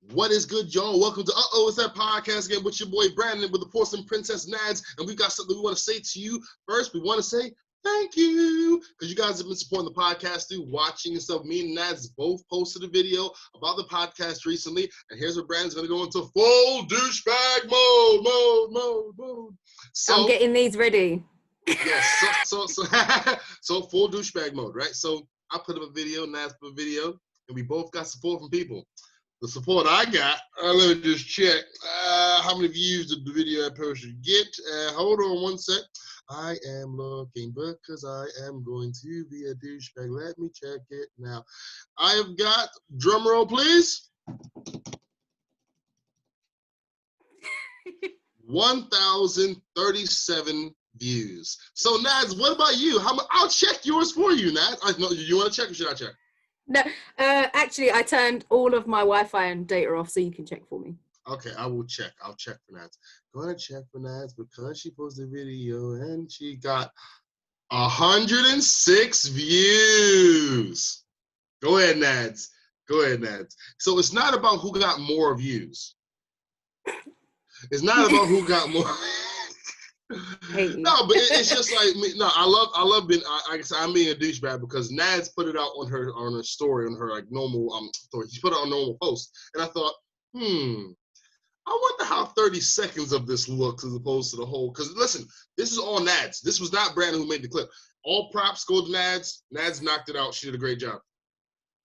What is good, y'all? Welcome to It's That Podcast again with your boy Brandon with the Porcelain Princess Nadz, and we got something we want to say to you. First, we want to say thank you because you guys have been supporting the podcast through watching and stuff. Me and Nadz both posted a video about the podcast recently, and here's where Brandon's going to go into full douchebag mode. So I'm getting these ready. Yes, so full douchebag mode, right? So I put up a video, Nadz put a video, and we both got support from people. The support I got, let me just check how many views did the video I posted get. Hold on one sec. I am looking because I am going to be a douchebag. Let me check it now. I have got, drum roll please, 1,037 views. So Nadz, what about you? I'll check yours for you, Nadz. No, you want to check or should I check? No, actually, I turned all of my Wi-Fi and data off, so you can check for me. Okay, I will check. I'll check for Nadz. Gonna check for Nadz because she posted a video and she got 106 views. Go ahead, Nadz. So it's not about who got more views. It's not about who got more. No, but it's just like I love being. I'm being a douchebag because Nadz put it out on her story on her like normal story. She put it on normal post, and I thought, I wonder how 30 seconds of this looks as opposed to the whole. Because listen, this is all Nadz. This was not Brandon who made the clip. All props go to Nadz. Nadz knocked it out. She did a great job.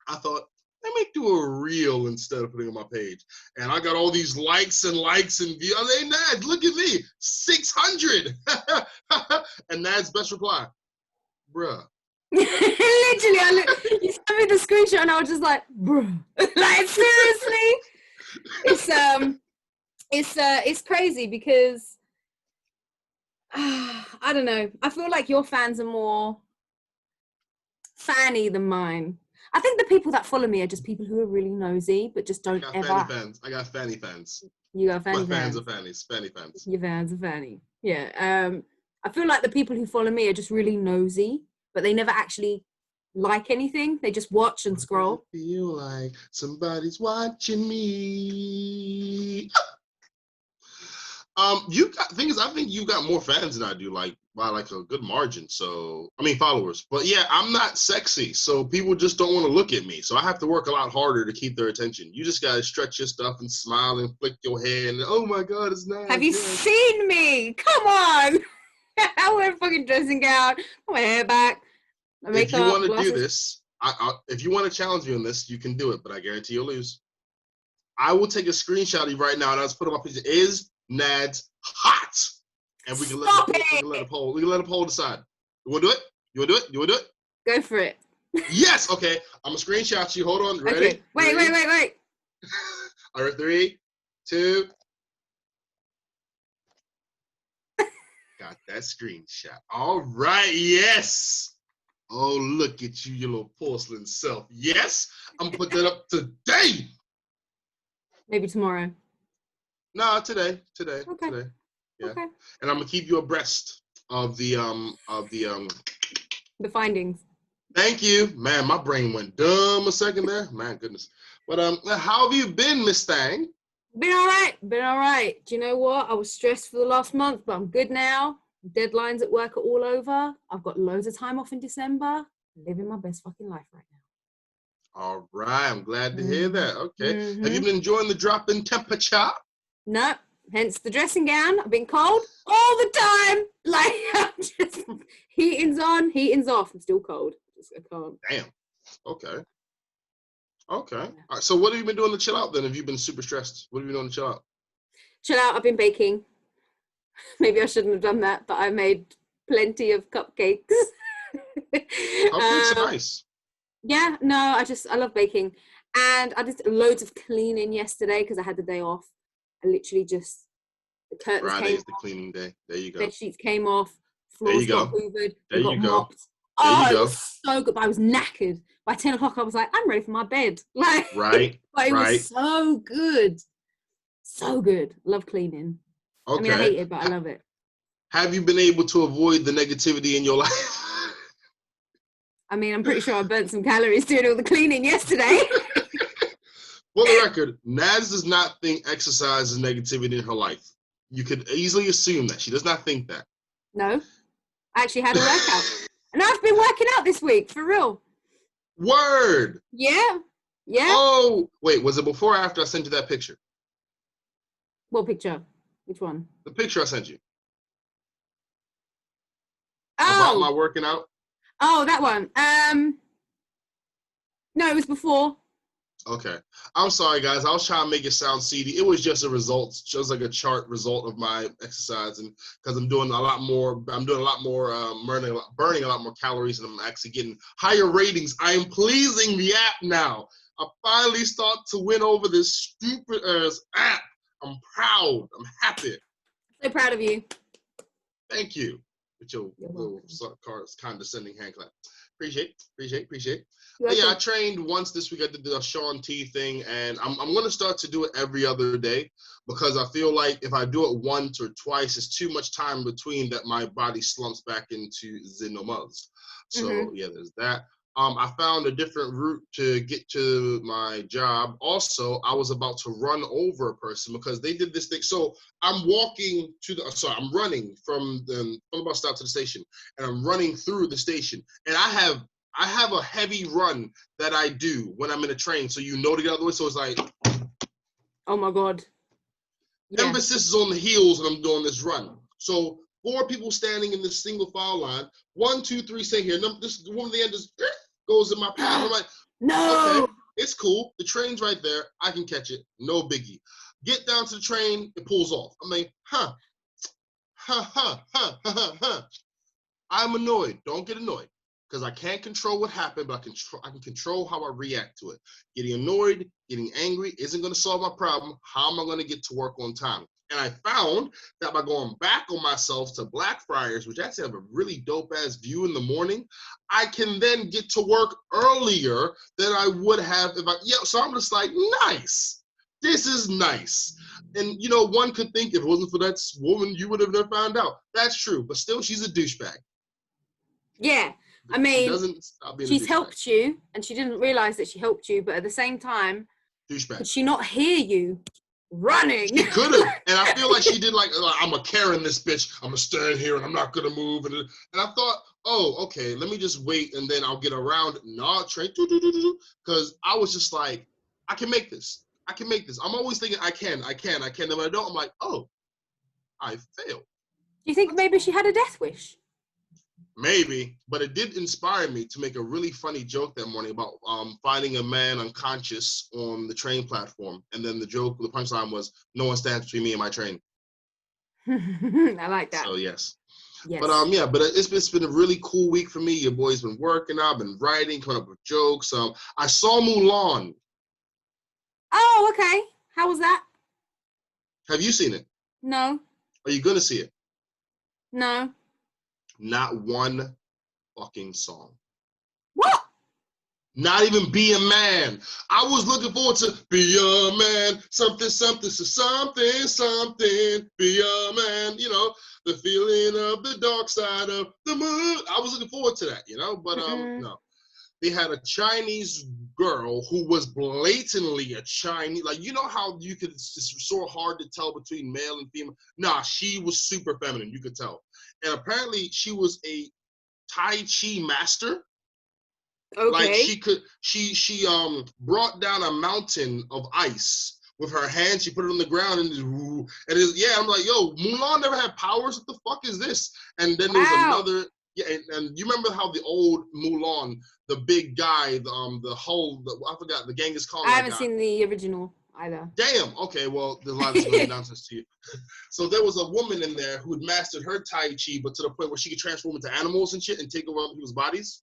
I thought, let me do a reel instead of putting it on my page. And I got all these likes and views. I say, Nadz, look at me, 600. And Nad's best reply, bruh. Literally, you sent me the screenshot and I was just like, bruh. Like, seriously? It's crazy because, I don't know. I feel like your fans are more fanny than mine. I think the people that follow me are just people who are really nosy, but just don't ever. I got fanny fans. You got fanny fans. My fans are fannies. Fanny fans. Your fans are fanny. Yeah. I feel like the people who follow me are just really nosy, but they never actually like anything. They just watch and scroll. I feel like somebody's watching me. I think you got more fans than I do, like by like a good margin. So followers. But yeah, I'm not sexy, so people just don't want to look at me. So I have to work a lot harder to keep their attention. You just gotta stretch your stuff and smile and flick your hair and oh my god, it's nice. Have you seen me? Come on. I wear a fucking dressing gown, my hair back, my makeup. If you want to do this, if you want to challenge me on this, you can do it, but I guarantee you'll lose. I will take a screenshot of you right now and I'll just put on my picture. Is Nadz hot? And we can let a poll decide. You want to do it? You want to do it? Go for it. Yes. Okay. I'm going to screenshot you. Hold on. Ready? Okay. Wait. All right. 3, 2. Got that screenshot. All right. Yes. Oh, look at you, your little porcelain self. Yes. I'm going to put that up today. Maybe tomorrow. No, today. Okay. Today. Yeah. Okay. And I'm gonna keep you abreast of the findings. Thank you, man. My brain went dumb a second there. Man, goodness. But how have you been, Miss Thang? Been all right. Do you know what? I was stressed for the last month, but I'm good now. Deadlines at work are all over. I've got loads of time off in December. Living my best fucking life right now. All right, I'm glad to hear that. Okay. Mm-hmm. Have you been enjoying the drop in temperature? No, hence the dressing gown. I've been cold all the time. Like, I'm just, heating's on, heating's off. I'm still cold. I can't. Damn. Okay. All right, so what have you been doing to chill out then? Have you been super stressed? What have you been doing to chill out? Chill out, I've been baking. Maybe I shouldn't have done that, but I made plenty of cupcakes. Cupcakes are nice. Yeah, no, I love baking. And I did loads of cleaning yesterday because I had the day off. I literally just, the curtains Friday's the cleaning day. There you go. Bed sheets came off. Floors got hoovered. There you go. Mopped. It was so good. But I was knackered. By 10 o'clock, I was like, I'm ready for my bed. Like, right. But it was so good. So good. Love cleaning. Okay. I hate it, but I love it. Have you been able to avoid the negativity in your life? I'm pretty sure I burnt some calories doing all the cleaning yesterday. For the record, Nadz does not think exercise is negativity in her life. You could easily assume that. She does not think that. No, I actually had a workout. And I've been working out this week, for real. Word! Yeah. Yeah. Oh, wait, was it before or after I sent you that picture? What picture? Which one? The picture I sent you. About my working out? Oh, that one. No, it was before. Okay. I'm sorry, guys. I was trying to make it sound seedy. It was just a result, just like a chart result of my exercise, and because I'm doing a lot more, burning a lot more calories, and I'm actually getting higher ratings. I am pleasing the app now. I finally start to win over this stupid app. I'm proud. I'm happy. So proud of you. Thank you. With your little condescending hand clap. Appreciate. But yeah, I trained once this week. I did the Shaun T thing, and I'm going to start to do it every other day because I feel like if I do it once or twice, it's too much time between that my body slumps back into xenomas. So yeah, there's that. I found a different route to get to my job. Also, I was about to run over a person because they did this thing. So I'm running from the bus stop to the station, and I'm running through the station. And I have a heavy run that I do when I'm in a train. So to get out of the way. So it's like, oh my God. Yeah. Emphasis is on the heels when I'm doing this run. So 4 people standing in this single file line. 1, 2, 3, stay here. This one at the end just goes in my path. I'm like, no. Okay, it's cool. The train's right there. I can catch it. No biggie. Get down to the train. It pulls off. I'm like, I'm annoyed. Don't get annoyed because I can't control what happened, but I can control how I react to it. Getting annoyed, getting angry isn't going to solve my problem. How am I going to get to work on time? And I found that by going back on myself to Blackfriars, which actually have a really dope-ass view in the morning, I can then get to work earlier than I would have if so I'm just like, nice. This is nice. And, one could think if it wasn't for that woman, you would have never found out. That's true. But still, she's a douchebag. Yeah. I mean, she's helped you, and she didn't realize that she helped you, but at the same time, could she not hear you running? She could have. And I feel like she did I'm a Karen this bitch. I'm going to stand here and I'm not going to move. And I thought, oh, okay, let me just wait and then I'll get around. No, train, because I was just like, I can make this. I'm always thinking I can. And when I don't, I'm like, oh, I failed. Do you think maybe she had a death wish? Maybe, but it did inspire me to make a really funny joke that morning about finding a man unconscious on the train platform. And then the punchline was, no one stands between me and my train. I like that. So, yes. Yes. But, but it's been a really cool week for me. Your boy's been working. I've been writing, coming up with jokes. I saw Mulan. Oh, okay. How was that? Have you seen it? No. Are you going to see it? No. Not one fucking song. What? Not even Be a Man. I was looking forward to Be a Man, something, something, Be a Man, the feeling of the dark side of the moon. I was looking forward to that, but no. They had a Chinese girl who was blatantly a Chinese, how it's so hard to tell between male and female. Nah, she was super feminine, you could tell. And apparently she was a Tai Chi master. Okay. She brought down a mountain of ice with her hands. She put it on the ground and I'm like, yo, Mulan never had powers. What the fuck is this? And then there was another. Yeah, and you remember how the old Mulan, the big guy, I forgot, the Genghis Khan. I haven't seen the original either. Damn. Okay, well, there's a lot of nonsense to you. So there was a woman in there who had mastered her Tai Chi, but to the point where she could transform into animals and shit and take over other people's bodies.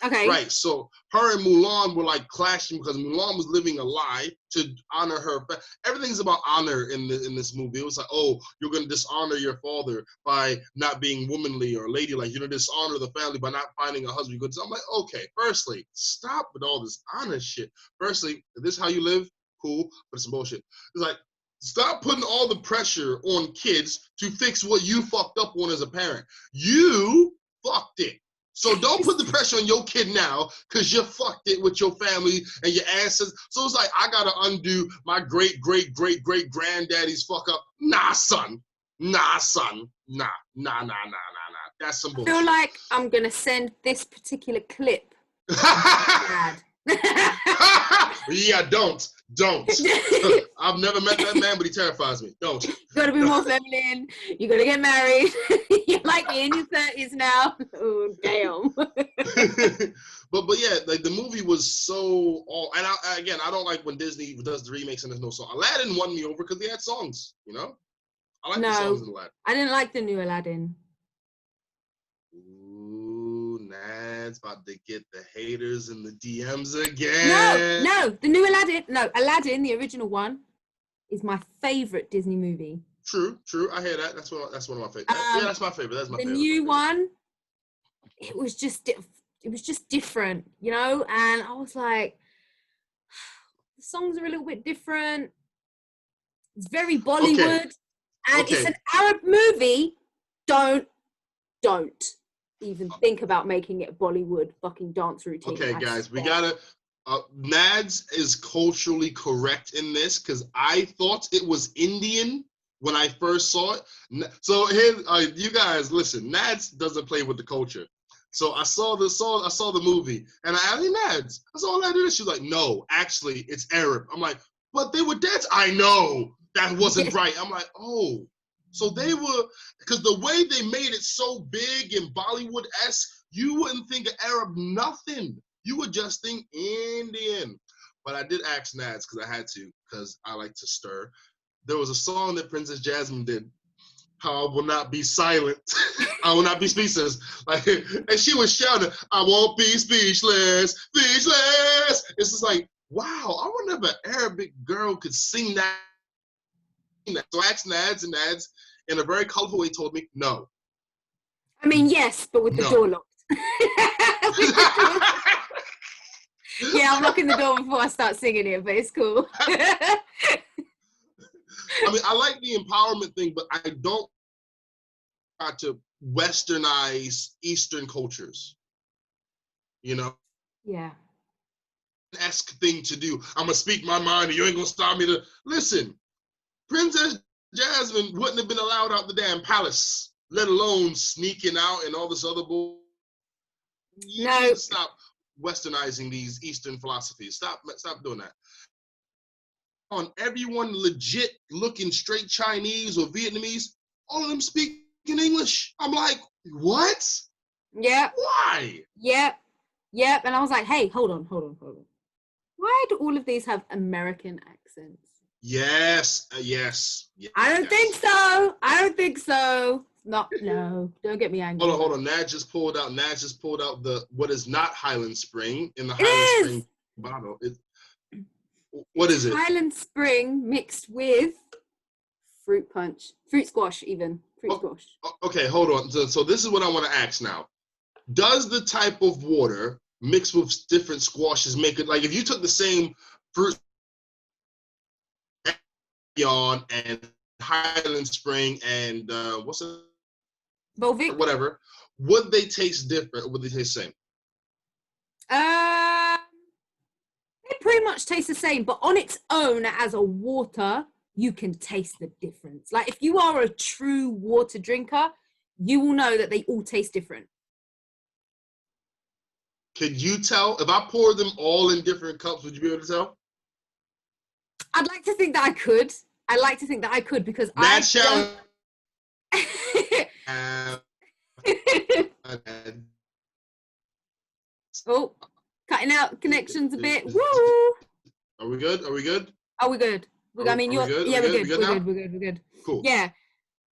Okay. Right. So her and Mulan were clashing because Mulan was living a lie to honor her. Everything's about honor in this movie. It was like, oh, you're going to dishonor your father by not being womanly or ladylike. You're going to dishonor the family by not finding a husband. I'm like, okay, firstly, stop with all this honor shit. Firstly, if this is how you live, cool, but it's some bullshit. It's like, stop putting all the pressure on kids to fix what you fucked up on as a parent. You fucked it. So don't put the pressure on your kid now because you fucked it with your family and your ancestors. So it's like, I got to undo my great-great-great-great-granddaddy's fuck up. Nah, son. Nah. That's some I bullshit. feel like I'm going to send this particular clip to Dad. Yeah, don't. I've never met that man, but he terrifies me. Don't. You gotta be more feminine. You gotta get married. You're like in your 30s now. Oh damn. but yeah, like the movie was so all. And I don't like when Disney does the remakes and there's no song. Aladdin won me over because they had songs. You know, I like the songs in Aladdin. I didn't like the new Aladdin. Ooh, Nadz about to get the haters in the DMs again. No, the new Aladdin. No, Aladdin, the original one, is my favorite Disney movie. True. I hear that. That's one of my favorites. Yeah, that's my favorite. That's my favorite. The new one, it was just different, you know. And I was like, the songs are a little bit different. It's very Bollywood, and it's an Arab movie. Don't even think about making it a Bollywood fucking dance routine. Okay, guys, we gotta. Nadz is culturally correct in this because I thought it was Indian when I first saw it. So here, you guys, listen. Nadz doesn't play with the culture. So I saw the movie, and I asked Nadz, I saw all that. She was like, "No, actually, it's Arab." I'm like, "But they were dancing." I know that wasn't right. I'm like, "Oh." So they were, because the way they made it so big and Bollywood-esque, you wouldn't think of Arab nothing. You would just think Indian. But I did ask Nadz because I had to, because I like to stir. There was a song that Princess Jasmine did, "How I Will Not Be Silent." I will not be speechless. Like, and she was shouting, "I won't be speechless, speechless." It's just like, wow, I wonder if an Arabic girl could sing that. So I asked Nadz, and Nadz, in a very colorful way, told me no. I mean, yes, but with the door locked. Yeah, I'm locking the door before I start singing it, but it's cool. I mean, I like the empowerment thing, but I don't try to westernize Eastern cultures. You know? Yeah. Esque thing to do. I'm going to speak my mind and you ain't going to stop me to... Listen, Princess Jasmine wouldn't have been allowed out the damn palace, let alone sneaking out and all this other bull. You need to stop westernizing these Eastern philosophies. Stop doing that. On everyone legit looking straight Chinese or Vietnamese, all of them speak in English. I'm like, what? Yeah. Why? Yep. And I was like, hey, hold on. Why do all of these have American accents? Yes. I don't think so. No, don't get me angry. Hold on. Nadz just pulled out what is not Highland Spring in the Highland Spring bottle. What is it? Highland Spring mixed with fruit squash. Okay, hold on. So this is what I want to ask now. Does the type of water mixed with different squashes make it, like if you took the same fruit and Highland Spring and what's it? Volvic? Whatever. Would they taste different or would they taste the same? They pretty much taste the same, but on its own as a water, you can taste the difference. Like if you are a true water drinker, you will know that they all taste different. Could you tell? If I poured them all in different cups, would you be able to tell? I'd like to think that I could. Because Nadz challenge. Oh, cutting out connections a bit. Woo! Are we good? Are we good? We're good. Cool. Yeah.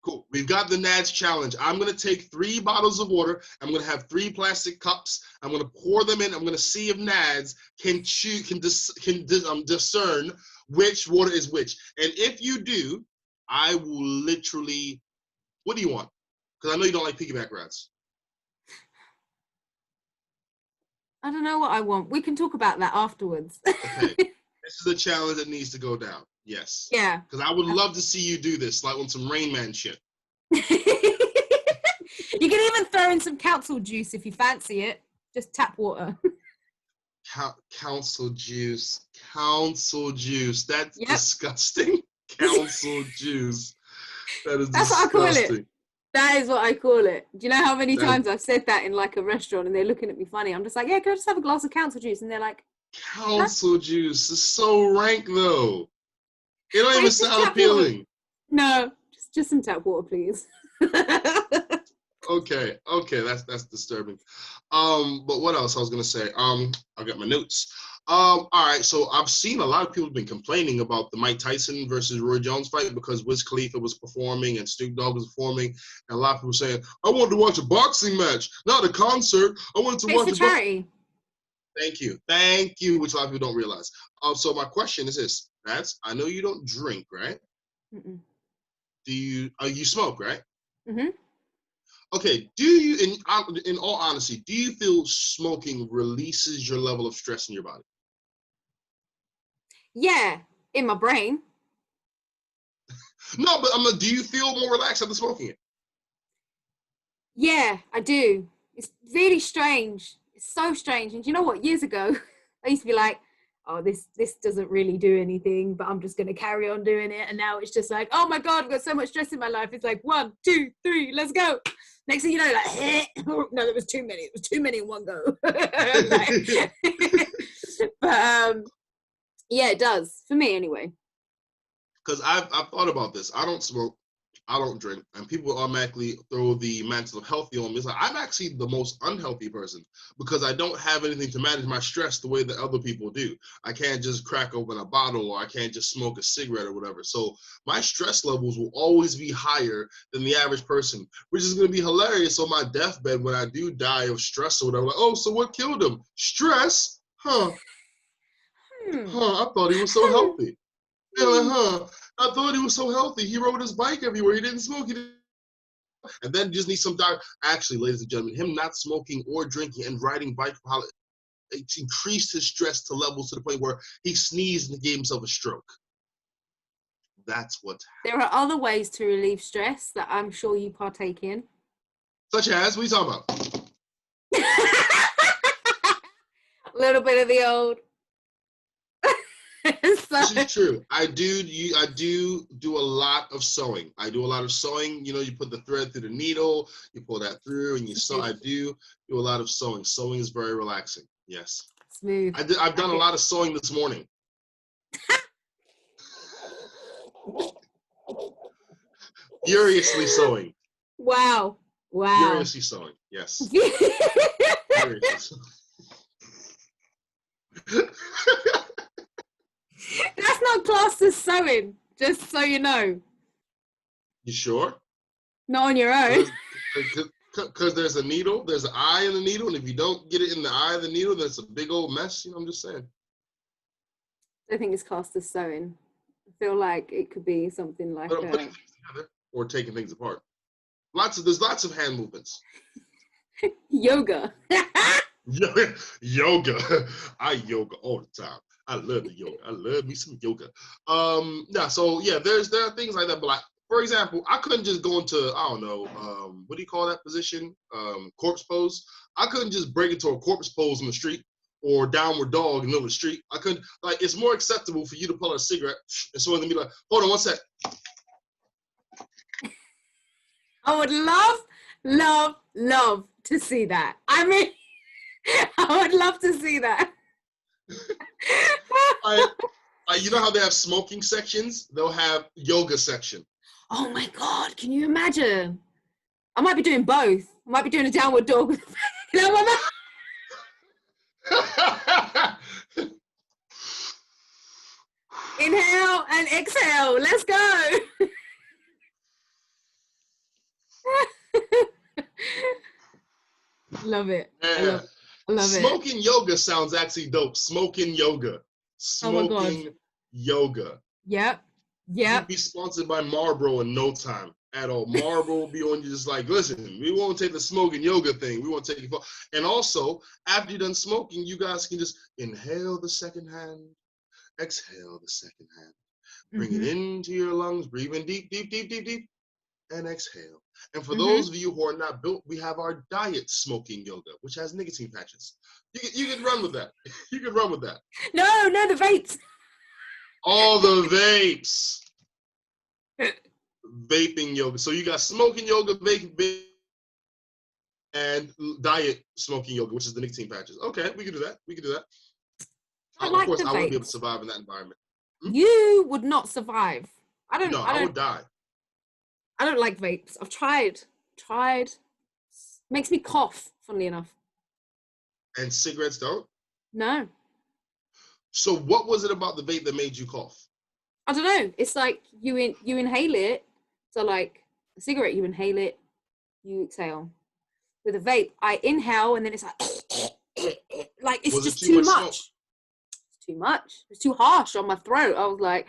Cool. We've got the Nadz challenge. I'm going to take 3 bottles of water. I'm going to have 3 plastic cups. I'm going to pour them in. I'm going to see if Nadz can discern which water is which. And if you do, I will literally, what do you want? Because I know you don't like piggyback rats. I don't know what I want. We can talk about that afterwards. Okay. This is a challenge that needs to go down. Yes. Yeah. Because I would love to see you do this, like on some Rain Man shit. You can even throw in some council juice if you fancy it. Just tap water. Council juice. Council juice. That's Yep. disgusting. Council juice. That is That's what I call it. disgusting. That is what I call it. Do you know how many That- times I've said that in like a restaurant and they're looking at me funny? I'm just like, yeah, can I just have a glass of council juice? And they're like, Council juice is so rank though. It don't even It's just sound tap water. appealing. no, just some tap water, please. Okay, that's disturbing. But what else I was gonna say? I got my notes. All right, so I've seen a lot of people have been complaining about the Mike Tyson versus Roy Jones fight because Wiz Khalifa was performing and Snoop Dogg was performing, and a lot of people saying, I wanted to watch a boxing match, not a concert. I wanted to watch It's for charity. Thank you, which a lot of people don't realize. So my question is this, Nadz, I know you don't drink, right? Mm-mm. Do you smoke, right? Mm-hmm. Okay, do you, in all honesty, do you feel smoking releases your level of stress in your body? Yeah, in my brain. No, but do you feel more relaxed after smoking it? Yeah, I do. It's really strange. It's so strange. And do you know what? Years ago, I used to be like, oh, this doesn't really do anything, but I'm just going to carry on doing it. And now it's just like, oh my God, I've got so much stress in my life. It's like 1, 2, 3, let's go. Next thing you know, like, no, there was too many. It was too many in one go. But yeah, it does. For me anyway. Because I've thought about this. I don't smoke. I don't drink, and people automatically throw the mantle of healthy on me. It's like I'm actually the most unhealthy person because I don't have anything to manage my stress the way that other people do. I can't just crack open a bottle or I can't just smoke a cigarette or whatever. So my stress levels will always be higher than the average person, which is going to be hilarious on my deathbed when I do die of stress or whatever. Like, oh, so what killed him? Stress? Huh? I thought he was so healthy. Yeah, like, I thought he was so healthy. He rode his bike everywhere. He didn't smoke. And then just need some doctor. Actually, ladies and gentlemen, him not smoking or drinking and riding bike it increased his stress to levels to the point where he sneezed and gave himself a stroke. That's what's happening. There are other ways to relieve stress that I'm sure you partake in. Such as, what are you talking about? A little bit of the old. This is true. I do a lot of sewing. I do a lot of sewing. You know, you put the thread through the needle, you pull that through, and you sew. I do a lot of sewing. Sewing is very relaxing. Yes. Smooth. I've done a lot of sewing this morning. Furiously sewing. Wow. Furiously sewing. Yes. Furiously sewing. That's not classed as sewing, just so you know. You sure? Not on your own. Because there's a needle, there's an eye in the needle, and if you don't get it in the eye of the needle, that's a big old mess. You know, I'm just saying. I think it's classed as sewing. I feel like it could be something like But I'm putting things together or taking things apart. There's lots of hand movements. yoga. Yoga. I yoga all the time. I love the yoga. I love me some yoga. Yeah, so yeah, there are things like that. But like, for example, I couldn't just go into, I don't know, what do you call that position? Corpse pose. I couldn't just break into a corpse pose in the street or downward dog in the middle of the street. I couldn't, like, it's more acceptable for you to pull out a cigarette and someone to be like, hold on one sec. I would love to see that. I mean, I would love to see that. You know how they have smoking sections? They'll have yoga section. Oh my God, can you imagine? I might be doing both. I might be doing a downward dog with you know what? Inhale and exhale. Let's go. Love it. Yeah. I love it. Smoking yoga sounds actually dope. Smoking yoga. Smoking yoga. Yep. You'd be sponsored by Marlboro in no time at all. Marlboro will be on you just like, listen, we won't take the smoking yoga thing. We won't take it. And also, after you're done smoking, you guys can just inhale the second hand, exhale the second hand. Bring it into your lungs, breathe in deep, deep, deep, deep, deep. and exhale. And for Mm-hmm. those of you who are not built, we have our diet smoking yoga, which has nicotine patches. You can run with that. You can run with that. No, the vapes. All the vapes. Vaping yoga. So you got smoking yoga, vaping, and diet smoking yoga, which is the nicotine patches. Okay, we can do that. We can do that. I Of like course, the I wouldn't be able vapes. to survive in that environment. You would not survive. I would die. I don't like vapes. I've tried. Makes me cough, funnily enough. And cigarettes don't? No. So what was it about the vape that made you cough? I don't know. It's like you inhale it. So like a cigarette, you inhale it, you exhale. With a vape, I inhale and then it's like it's Was it just too much smoke? It's too much. It's too harsh on my throat. I was like,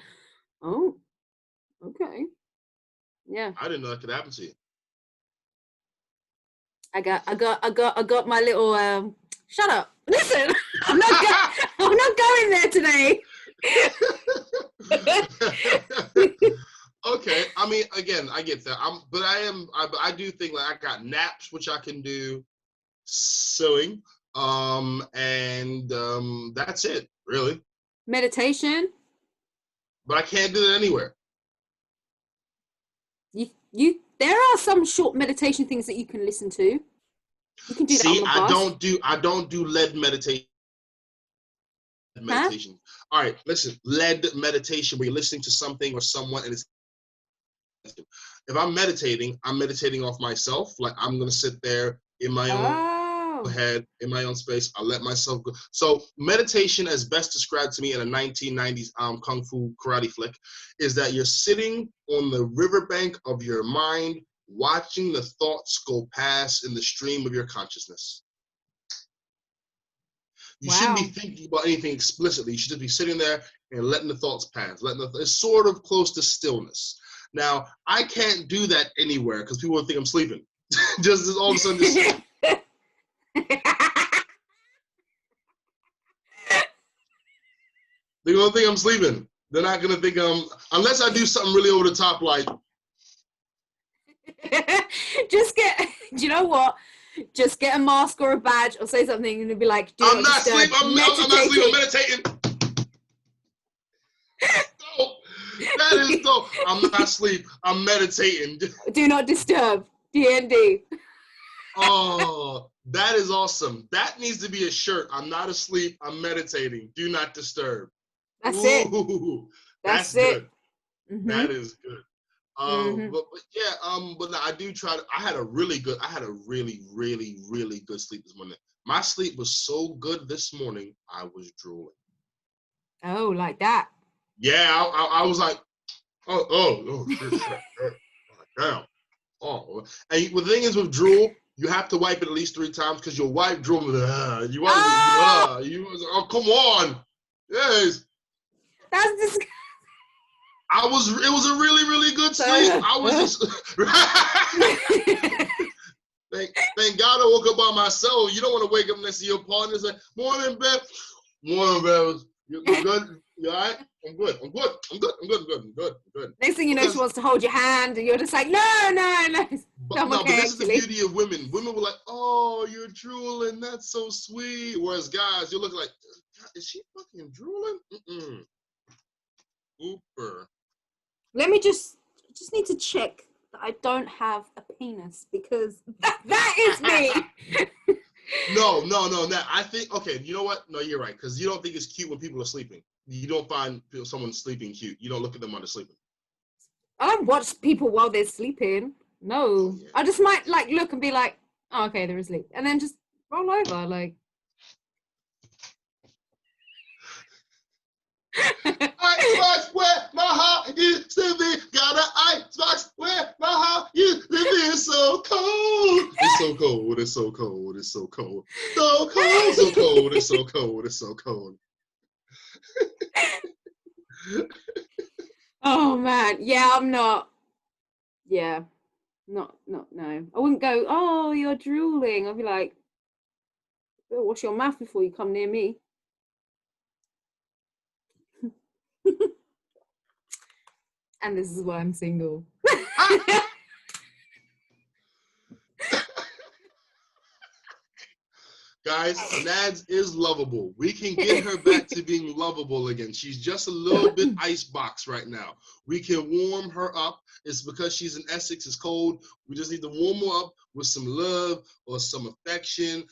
oh, okay. Yeah. I didn't know that could happen to you. I got my little shut up. Listen, I'm not going there today. Okay, I mean, again, I get that. I do think like I got naps, which I can do, sewing, and that's it, really. Meditation. But I can't do that anywhere. There are some short meditation things that you can listen to. You can do that on the bus. I don't do lead meditation. Meditation. Huh? All right, listen, lead meditation where you're listening to something or someone and it's if I'm meditating off myself. Like I'm gonna sit there in my own head, in my own space. I let myself go. So meditation, as best described to me in a 1990s kung fu karate flick, is that you're sitting on the riverbank of your mind, watching the thoughts go past in the stream of your consciousness. You shouldn't be thinking about anything explicitly. You should just be sitting there and letting the thoughts pass. It's sort of close to stillness. Now, I can't do that anywhere because people will think I'm sleeping. just all of a sudden, just... They're going to think I'm sleeping. They're not going to think unless I do something really over the top like... do you know what? Just get a mask or a badge or say something and it'll be like, I'm not sleeping, I'm meditating. That is dope. I'm not asleep. I'm meditating. Do not disturb. D&D. Oh, that is awesome. That needs to be a shirt. I'm not asleep. I'm meditating. Do not disturb. That's it. That's good. Mm-hmm. That is good. Mm-hmm. But yeah, but no, I do try to. I had a really, really good sleep this morning. My sleep was so good this morning. I was drooling. Oh, like that. Yeah, I was like, oh, damn. Oh, and the thing is with drool, you have to wipe it at least 3 times because you'll wipe drool. Oh, come on. Yes. That's disgusting. It was a really good sleep. I was just, thank God I woke up by myself. You don't want to wake up next to your partner and say, morning, Beth. Morning, Beth. You good? You all right? I'm good. Next thing you know, she wants to hold your hand, and you're just like, no. But this is the beauty of women. Women were like, oh, you're drooling. That's so sweet. Whereas guys, you look like, is she fucking drooling? Ooper. Let me just need to check that I don't have a penis because that is me. No. I think, okay, you know what? No, you're right. Because you don't think it's cute when people are sleeping. You don't find someone sleeping cute. You don't look at them while they're sleeping. I don't watch people while they're sleeping. No. Oh, yeah. I just might like look and be like, oh, okay, they're asleep. And then just roll over like. Icebox where my heart used to be. Got an icebox where my heart used to be. It's so cold. It's so cold. It's so cold. It's so cold. So cold. So cold. It's so cold. It's so cold. Oh man. Yeah, I'm not. Yeah. Not no. I wouldn't go, oh, you're drooling. I'd be like, wash your mouth before you come near me. And this is why I'm single. Guys, Nadz is lovable. We can get her back to being lovable again. She's just a little bit icebox right now. We can warm her up. It's because she's in Essex. It's cold. We just need to warm her up with some love or some affection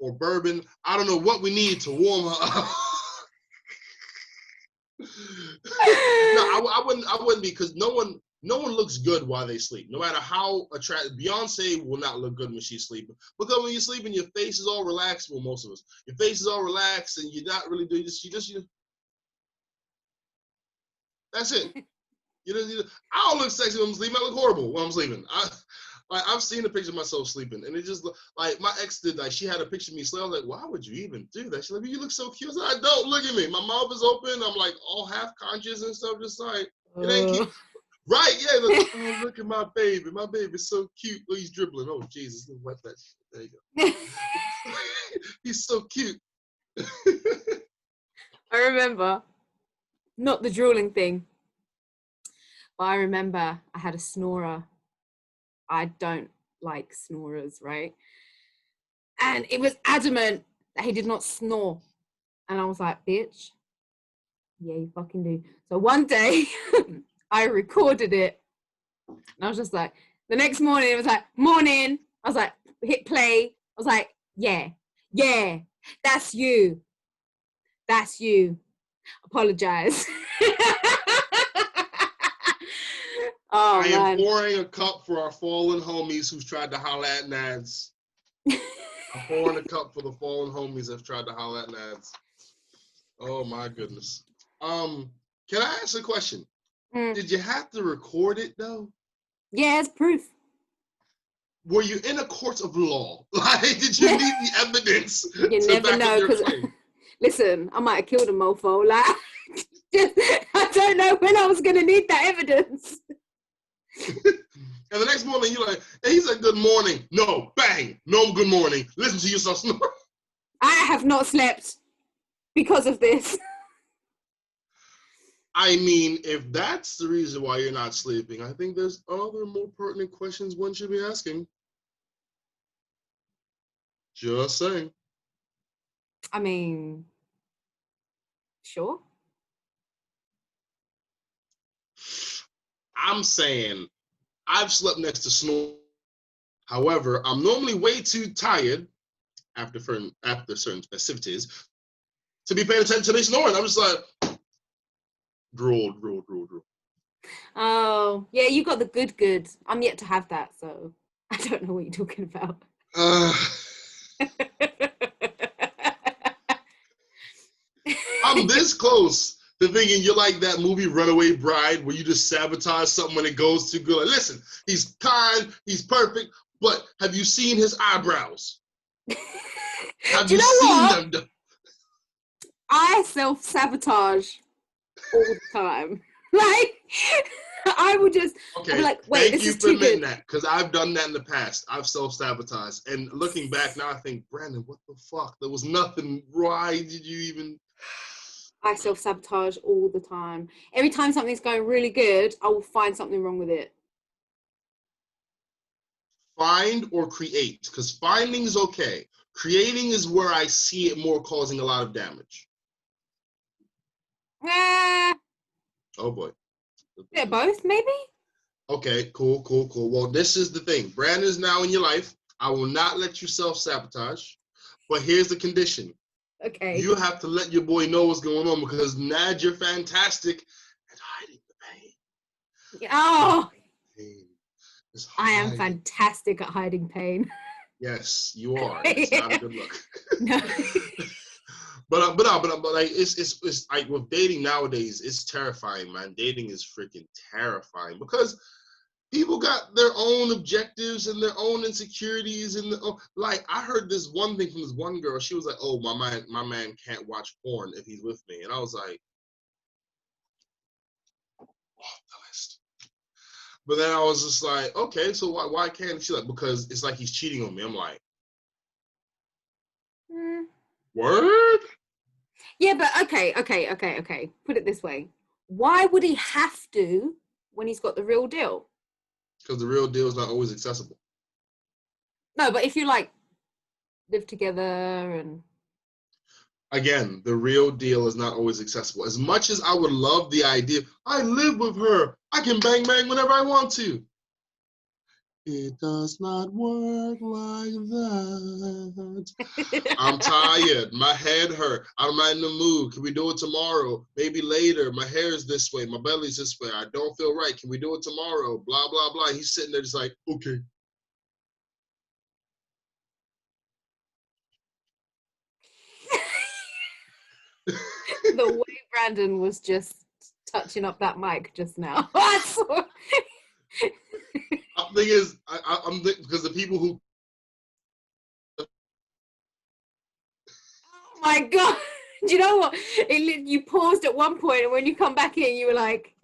or bourbon. I don't know what we need to warm her up. No, I wouldn't be, because no one looks good while they sleep. No matter how attractive. Beyonce will not look good when she's sleeping, because when you're sleeping, your face is all relaxed. Well, most of us, your face is all relaxed, and you're not really doing this. You that's it. I don't look sexy when I'm sleeping. I look horrible when I'm sleeping. I've seen a picture of myself sleeping, and it just like my ex did. Like, she had a picture of me sleeping. I was like, why would you even do that? She's like, you look so cute. I said, don't look at me. My mouth is open. I'm like all half conscious and stuff. Just like, it ain't cute. Right? Yeah. Like, oh, look at my baby. My baby's so cute. Oh, he's dribbling. Oh, Jesus, wet that shit. There you go. He's so cute. I remember, not the drooling thing, but I remember I had a snorer. I don't like snorers, right? And it was adamant that he did not snore. And I was like, bitch, yeah, you fucking do. So one day I recorded it. And I was just like, the next morning it was like, morning. I was like, hit play. I was like, yeah, that's you. That's you. Apologize. Oh, I am man. pouring a cup for our fallen homies who's tried to holler at Nadz. I'm pouring a cup for the fallen homies that've tried to holler at Nadz. Oh my goodness. Can I ask a question? Did you have to record it though? Yeah, it's proof. Were you in a court of law? Like, did you need the evidence? You never know, because listen, I might have killed a mofo. Like, I don't know when I was gonna need that evidence. And the next morning, you're like, hey, he's like, good morning. No, bang, no good morning. Listen to yourself snore. I have not slept because of this. I mean, if that's the reason why you're not sleeping, I think there's other more pertinent questions one should be asking. Just saying. I mean, sure. I'm saying I've slept next to snore. However, I'm normally way too tired after certain festivities to be paying attention to me snoring. I'm just like, drool. Oh, yeah, you got the good. I'm yet to have that, so I don't know what you're talking about. I'm this close to thinking you're like that movie Runaway Bride, where you just sabotage something when it goes too good. Like, listen, he's kind, he's perfect, but have you seen his eyebrows? Have you seen them? I self-sabotage all the time. Like, I would just, okay, I'd be like, wait, thank this you is for too admitting good. that, because I've done that in the past. I've self-sabotaged, and looking back now, I think, Brandon, what the fuck? There was nothing. Why did you even? I self-sabotage all the time. Every time something's going really good, I will find something wrong with it. Find or create? Because finding is okay. Creating is where I see it more causing a lot of damage. Oh boy. Yeah, both, maybe? Okay, cool. Well, this is the thing. Brandon is now in your life. I will not let you self-sabotage. But here's the condition. Okay. You have to let your boy know what's going on, because Nadz, you're fantastic at hiding the pain. Oh! Pain. I am fantastic at hiding pain. Yes, you are. It's not a good look. No. But like it's like with dating nowadays, it's terrifying, man. Dating is freaking terrifying, because people got their own objectives and their own insecurities, and like I heard this one thing from this one girl. She was like, "Oh, my man can't watch porn if he's with me," and I was like, off the list. But then I was just like, okay, so why can't she? Like, because it's like he's cheating on me. I'm like, word? Yeah, but okay. Put it this way. Why would he have to when he's got the real deal? Because the real deal is not always accessible. No, but if you like live together and. Again, the real deal is not always accessible. As much as I would love the idea, I live with her. I can bang whenever I want to. It does not work like that. I'm tired. My head hurt. I'm not in the mood. Can we do it tomorrow? Maybe later. My hair is this way. My belly's this way. I don't feel right. Can we do it tomorrow? Blah, blah, blah. He's sitting there just like, okay. The way Brandon was just touching up that mic just now. The thing is, I'm because the people who. Oh my God. Do you know what? You paused at one point, and when you come back in, you were like.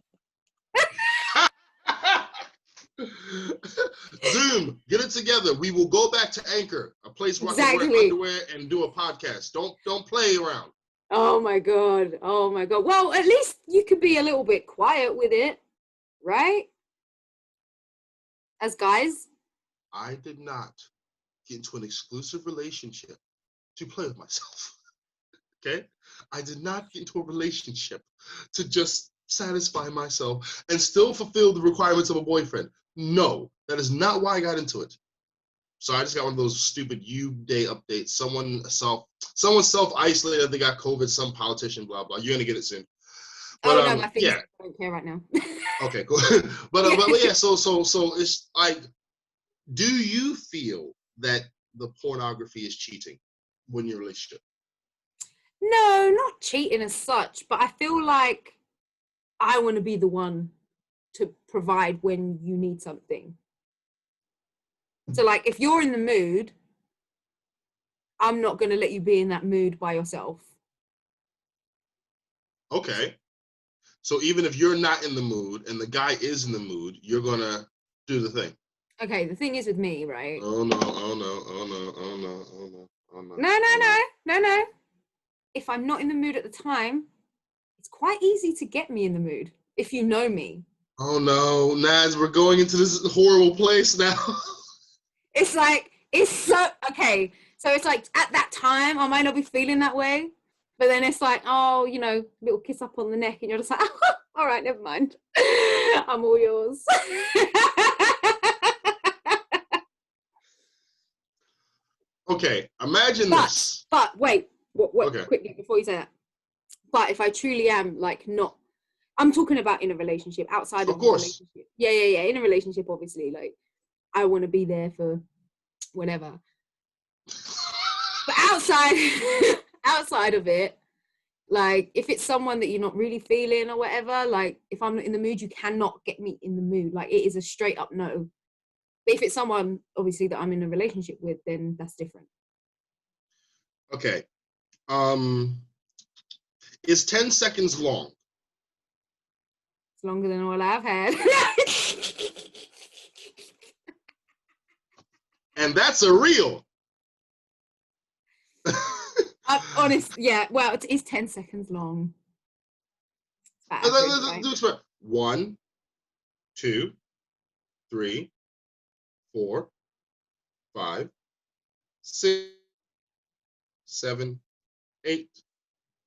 Zoom, get it together. We will go back to Anchor, a place where I can wear underwear and do a podcast. Don't play around. Oh my God. Oh my God. Well, at least you could be a little bit quiet with it, right? As guys. I did not get into an exclusive relationship to play with myself. Okay? I did not get into a relationship to just satisfy myself and still fulfill the requirements of a boyfriend. No, that is not why I got into it. So I just got one of those stupid U-Day updates. Someone self-isolated. They got COVID. Some politician. Blah blah. You're gonna get it soon. But, no, my fingers don't care right now. Okay, cool. but yeah. So it's like, do you feel that the pornography is cheating when you're in a relationship? No, not cheating as such, but I feel like I want to be the one to provide when you need something. So like if you're in the mood, I'm not going to let you be in that mood by yourself. Okay. So even if you're not in the mood and the guy is in the mood, you're going to do the thing. Okay, the thing is with me, right? Oh no. No. If I'm not in the mood at the time, it's quite easy to get me in the mood if you know me. Oh no, Nadz, we're going into this horrible place now. It's like, it's so, okay. So it's like at that time, I might not be feeling that way, but then it's like, oh, little kiss up on the neck and you're just like, oh, all right, never mind. I'm all yours. Okay, imagine this. But wait, Okay. quickly before you say that. But if I truly am like not, I'm talking about in a relationship, outside of course. relationship. Yeah. In a relationship, obviously, like I want to be there for whatever. But outside of it, like if it's someone that you're not really feeling or whatever, like if I'm not in the mood, you cannot get me in the mood. Like it is a straight up no. But if it's someone obviously that I'm in a relationship with, then that's different. Okay. Is 10 seconds long? It's longer than all I've had. And that's a real. I'm honest, yeah. Well, it is 10 seconds long. Let's do 1, 2, 3, 4, 5, 6, 7, 8,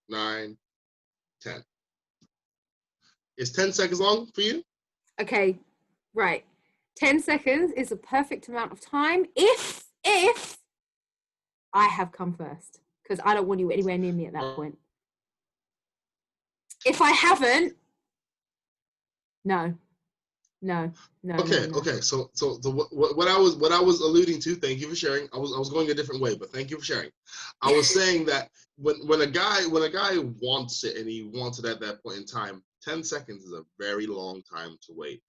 9, 10. Is 10 seconds long for you? Okay, right. 10 seconds is a perfect amount of time if I have come first, because I don't want you anywhere near me at that point. If I haven't, no. Okay. So what I was alluding to, thank you for sharing. I was going a different way, but thank you for sharing. I was saying that when a guy wants it and he wants it at that point in time, 10 seconds is a very long time to wait.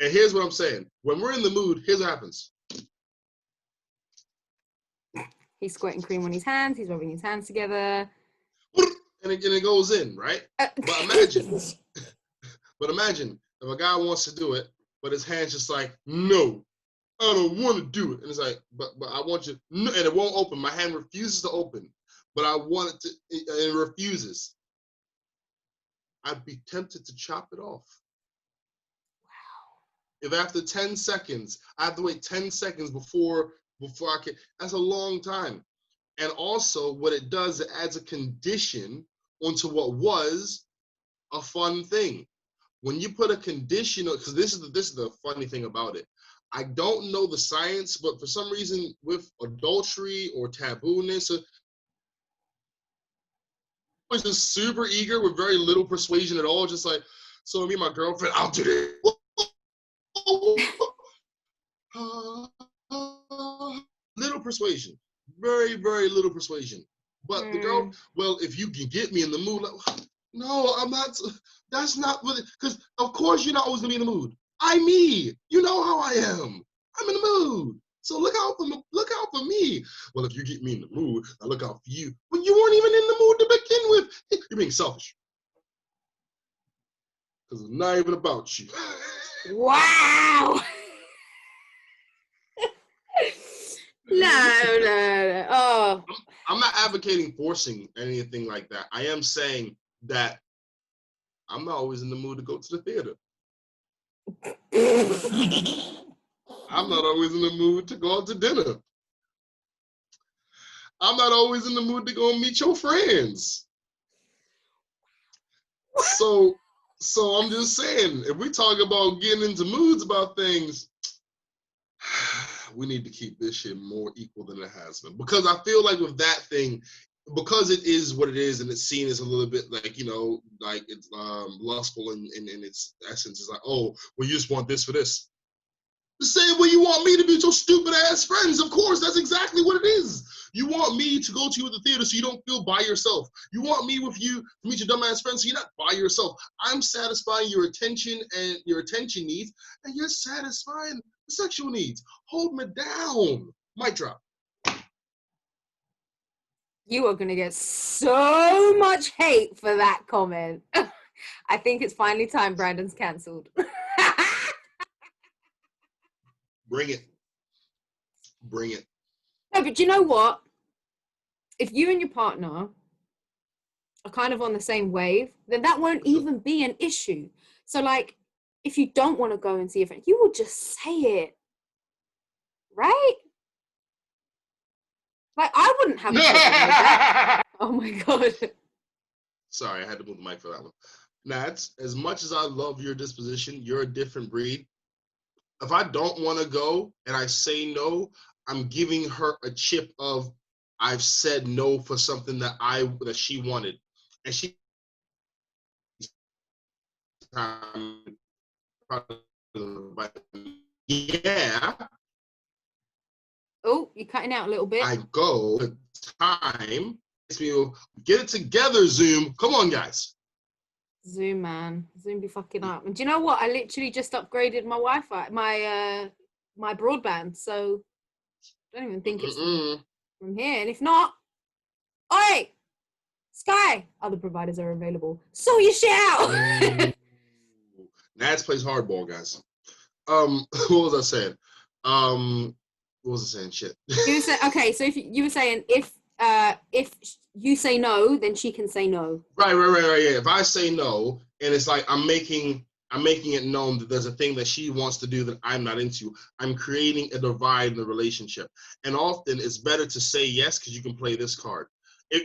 And here's what I'm saying. When we're in the mood, here's what happens. He's squirting cream on his hands, he's rubbing his hands together. And it goes in, right? But imagine if a guy wants to do it, but his hand's just like, no, I don't want to do it. And it's like, but I want you, no, and it won't open. My hand refuses to open, but I want it to, and it refuses. I'd be tempted to chop it off. Wow. If after 10 seconds, I have to wait 10 seconds before I can, that's a long time. And also what it does, it adds a condition onto what was a fun thing. When you put a condition, because this is the funny thing about it. I don't know the science, but for some reason with adultery or tabooness, I was just super eager with very little persuasion at all. Just like, so me and my girlfriend, I'll do this. Little persuasion, very, very little persuasion. But the girl, well, if you can get me in the mood, like, no, I'm not. That's not what. Because of course you're not always gonna be in the mood. I'm me. You know how I am. I'm in the mood. So look out for me. Well, if you get me in the mood, I look out for you. When you weren't even in the mood to begin with, you're being selfish. Because it's not even about you. Wow. No. Oh. I'm not advocating forcing anything like that. I am saying that I'm not always in the mood to go to the theater. I'm not always in the mood to go out to dinner. I'm not always in the mood to go and meet your friends. So I'm just saying, if we talk about getting into moods about things, we need to keep this shit more equal than it has been. Because I feel like with that thing, because it is what it is and it's seen as a little bit like, you know, like it's lustful in its essence. It's like, oh, well, you just want this for this. The same way you want me to be with your stupid ass friends. Of course, that's exactly what it is. You want me to go to you at the theater so you don't feel by yourself. You want me with you to meet your dumb ass friends so you're not by yourself. I'm satisfying your attention and your attention needs, and you're satisfying the sexual needs. Hold me down. Mic drop. You are going to get so much hate for that comment. I think it's finally time Brandon's cancelled. Bring it. Bring it. No, but you know what? If you and your partner are kind of on the same wave, then that won't even be an issue. So, like, if you don't want to go and see a friend, you will just say it. Right? Like, I wouldn't have a problem with that. Oh my God. Sorry, I had to move the mic for that one. Nadz, as much as I love your disposition, you're a different breed. If I don't want to go and I say no, I'm giving her a chip of I've said no for something that she wanted. And she yeah. Oh, you're cutting out a little bit. I go time. Get it together, Zoom. Come on, guys. Zoom, man. Zoom be fucking up. And do you know what? I literally just upgraded my Wi-Fi, my broadband. So I don't even think it's from here. And if not, oi, Sky, other providers are available. Sort your shit out. Nadz plays hardball, guys. What was I saying? What was I saying? Shit. You were saying, okay, so if you were saying if you say no, then she can say no. Right. Yeah. If I say no, and it's like I'm making it known that there's a thing that she wants to do that I'm not into, I'm creating a divide in the relationship. And often it's better to say yes because you can play this card.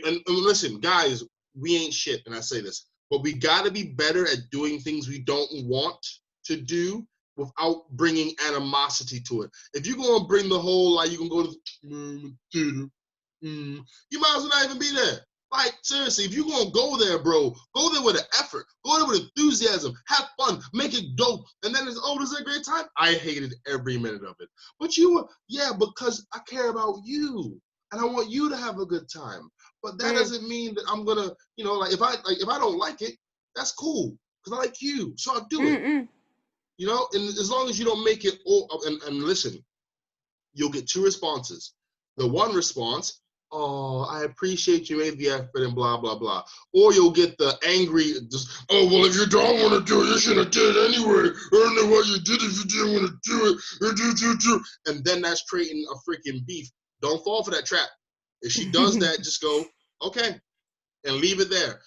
And listen, guys, we ain't shit, and I say this, but we got to be better at doing things we don't want to do without bringing animosity to it. If you're going to bring the whole, like, you can go to the theater, you might as well not even be there. Like, seriously, if you're going to go there, bro, go there with an effort. Go there with enthusiasm. Have fun. Make it dope. And then it's, oh, this is a great time. I hated every minute of it. But because I care about you. And I want you to have a good time. But that doesn't mean that I'm going to, if I don't like it, that's cool. Because I like you. So I'll do it. And as long as you don't make it all, and listen, you'll get two responses. The one response, oh, I appreciate you made the effort and blah, blah, blah. Or you'll get the angry, just, oh, well, if you don't want to do it, you should have did it anyway. I don't know why you did it if you didn't want to do it. And then that's creating a freaking beef. Don't fall for that trap. If she does that, just go, okay, and leave it there.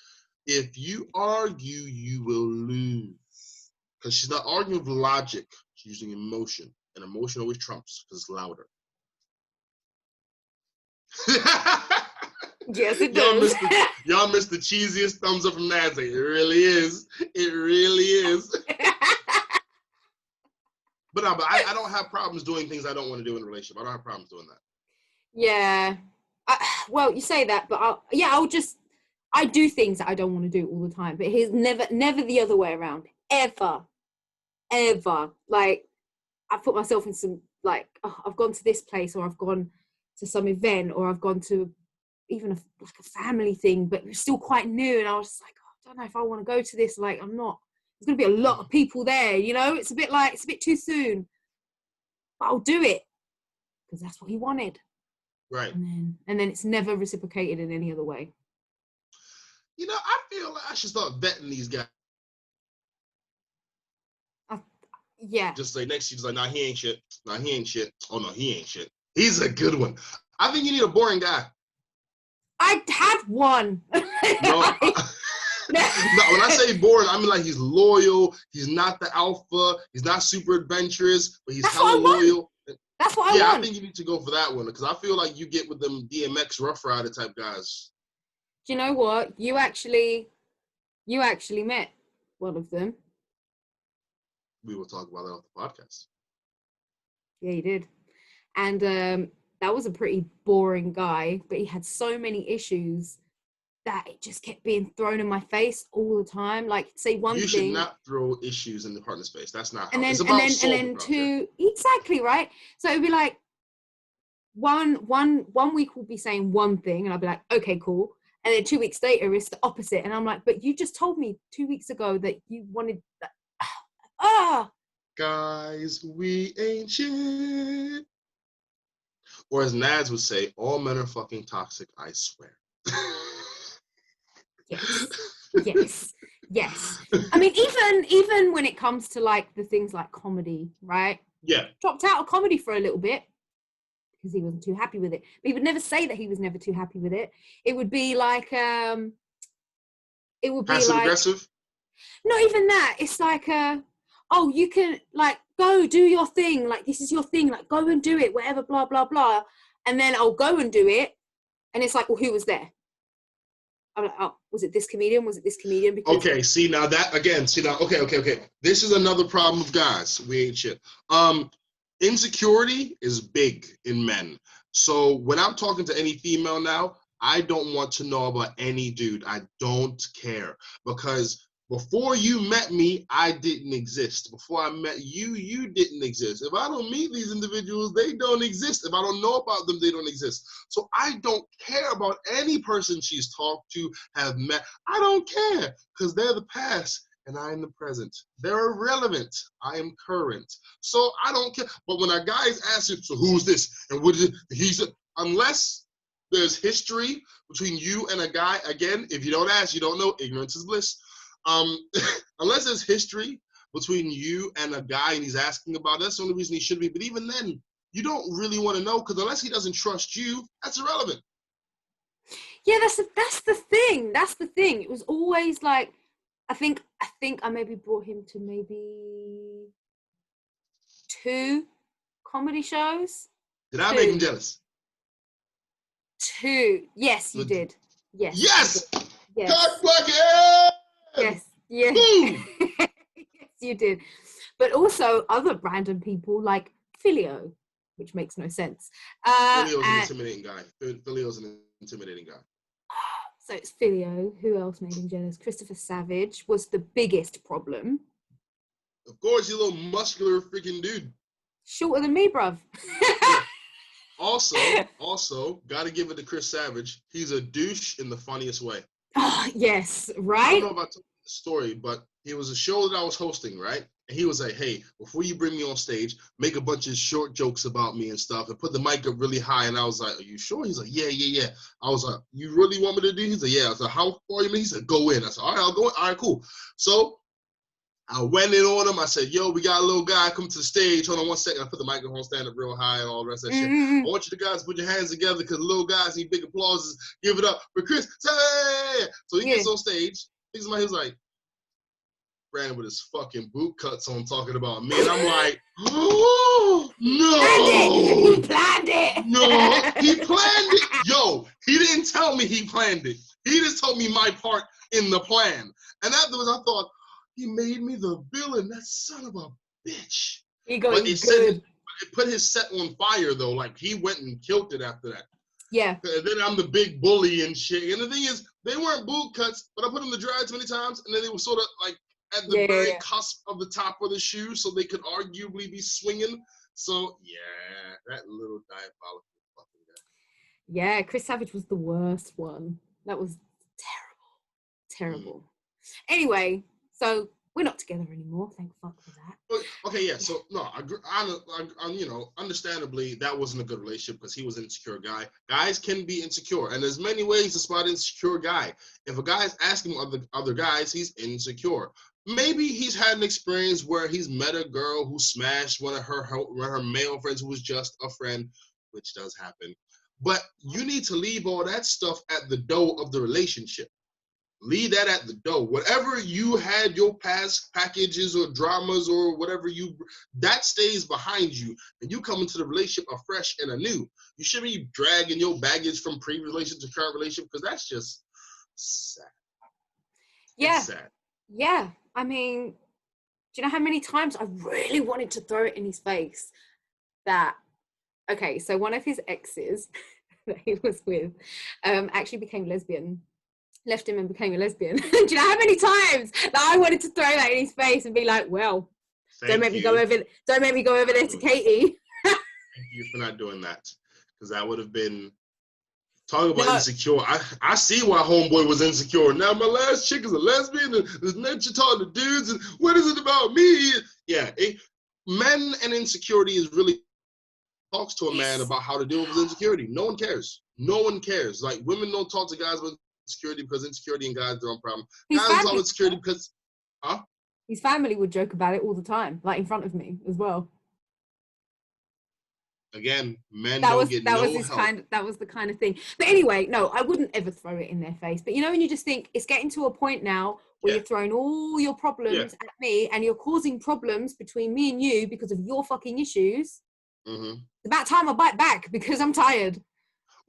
If you argue, you will lose. Because she's not arguing with logic. She's using emotion. And emotion always trumps because it's louder. Yes, it Y'all does. missed the cheesiest thumbs up from Nadz. Like, it really is. It really is. But no, but I don't have problems doing things I don't want to do in a relationship. I don't have problems doing that. Yeah. Well, you say that, but I do things that I don't want to do all the time. But he's never the other way around. Ever. Like, I've put myself in some, like, I've gone to this place, or I've gone to some event, or I've gone to even a family thing, but it's still quite new. And I was just like, I don't know if I want to go to this. Like, there's going to be a lot of people there, you know? It's a bit too soon. But I'll do it because that's what he wanted. Right. And then it's never reciprocated in any other way. You know, I feel like I should start vetting these guys. Yeah. Just like next to you, just like, nah, he ain't shit. Nah, he ain't shit. Oh, no, he ain't shit. He's a good one. I think you need a boring guy. I had one. No, no, when I say boring, I mean like he's loyal. He's not the alpha. He's not super adventurous, but he's hella loyal. That's what I want. Yeah, I think you need to go for that one because I feel like you get with them DMX Rough Rider type guys. Do you know what? You actually met one of them. We will talk about that on the podcast. Yeah, you did. And that was a pretty boring guy, but he had so many issues that it just kept being thrown in my face all the time. Like, say one thing. You should not throw issues in the partner space. That's not how and then, it's about. And then two, exactly, right? So it'd be like one week we'll be saying one thing, and I'll be like, okay, cool. And then 2 weeks later, it's the opposite. And I'm like, but you just told me 2 weeks ago that you wanted that. Guys, we ain't shit. Or as Nadz would say, all men are fucking toxic, I swear. Yes. I mean, even when it comes to like the things like comedy, right? Yeah. Dropped out of comedy for a little bit because he wasn't too happy with it. But he would never say that he was never too happy with it. It would be like, passive aggressive? Not even that. It's like, oh, you can like go do your thing. Like, this is your thing. Like, go and do it, whatever, blah, blah, blah. And then I'll go and do it. And it's like, well, who was there? I'm like, oh, was it this comedian? Was it this comedian? Because okay, see now that again, okay. This is another problem with guys. We ain't shit. Insecurity is big in men. So when I'm talking to any female now, I don't want to know about any dude. I don't care because before you met me, I didn't exist. Before I met you, you didn't exist. If I don't meet these individuals, they don't exist. If I don't know about them, they don't exist. So I don't care about any person she's talked to, have met. I don't care because they're the past and I am the present. They're irrelevant. I am current. So I don't care. But when a guy is asking, so who's this? And what is it? He said, unless there's history between you and a guy, again, if you don't ask, you don't know. Ignorance is bliss. Unless there's history between you and a guy and he's asking about it, that's the only reason he should be. But even then, you don't really want to know because unless he doesn't trust you, that's irrelevant. Yeah, that's the thing. That's the thing. It was always like, I think I maybe brought him to maybe 2 comedy shows. Did I make him jealous? 2. Yes, you did. Yes. Yes. Yes. Cock blocking. Yes. Yes, you did. But also other random people like Filio, which makes no sense. Filio's an intimidating guy. Filio's an intimidating guy. So it's Filio. Who else made him jealous? Christopher Savage was the biggest problem. Of course, you little muscular freaking dude. Shorter than me, bruv. Also, gotta give it to Chris Savage. He's a douche in the funniest way. Oh, yes, right? I don't know if I told the story, but it was a show that I was hosting, right? And he was like, hey, before you bring me on stage, make a bunch of short jokes about me and stuff and put the mic up really high. And I was like, are you sure? He's like, yeah. I was like, you really want me to do? He's like, yeah. I was like, how far you mean? He said, go in. I said, all right, I'll go in. All right, cool. So I went in on him. I said, yo, we got a little guy come to the stage. Hold on one second. I put the microphone stand up real high and all the rest of that shit. I want you guys to put your hands together because the little guys need big applauses. Give it up for Chris. Hey! So he gets on stage. He was like, Brandon with his fucking boot cuts on talking about me. And I'm like, oh, He no. planned it. No, he planned it. Yo, he didn't tell me he planned it. He just told me my part in the plan. And afterwards, I thought, he made me the villain. That son of a bitch. He got But you it said good. it put his set on fire, though. Like, he went and killed it after that. Yeah. And then I'm the big bully and shit. And the thing is, they weren't boot cuts, but I put them to dry too many times, and then they were sort of like at the very cusp of the top of the shoe, so they could arguably be swinging. So yeah, that little diabolical fucking guy. Yeah, Chris Savage was the worst one. That was terrible. Anyway, so we're not together anymore. Thank fuck for that. Okay, yeah. So no, I you know, understandably, that wasn't a good relationship because he was an insecure guy. Guys can be insecure, and there's many ways to spot an insecure guy. If a guy is asking other guys, he's insecure. Maybe he's had an experience where he's met a girl who smashed one of her male friends who was just a friend, which does happen. But you need to leave all that stuff at the door of the relationship. Leave that at the door. Whatever you had, your past packages or dramas or whatever that stays behind you. And you come into the relationship afresh and anew. You shouldn't be dragging your baggage from previous relationship to current relationship because that's just sad. Yeah. It's sad. Yeah. I mean, do you know how many times I really wanted to throw it in his face that, okay, so one of his exes that he was with actually became lesbian. Left him and became a lesbian. Do you know how many times that I wanted to throw that in his face and be like, well, don't make me go over there to Katie. Thank you for not doing that. Because that would have been talking about insecure. I see why homeboy was insecure. Now my last chick is a lesbian and there's nature talking to dudes and what is it about me? Yeah, men and insecurity is really talks to a man about how to deal with his insecurity. No one cares. No one cares. Like women don't talk to guys about insecurity because insecurity and guys are their own problem. Guys talk insecurity because his family would joke about it all the time, like in front of me as well. Again, men don't get no help. That was the kind of thing. But anyway, no, I wouldn't ever throw it in their face. But you know when you just think it's getting to a point now where you're throwing all your problems at me and you're causing problems between me and you because of your fucking issues. Mm-hmm. It's about time I bite back because I'm tired.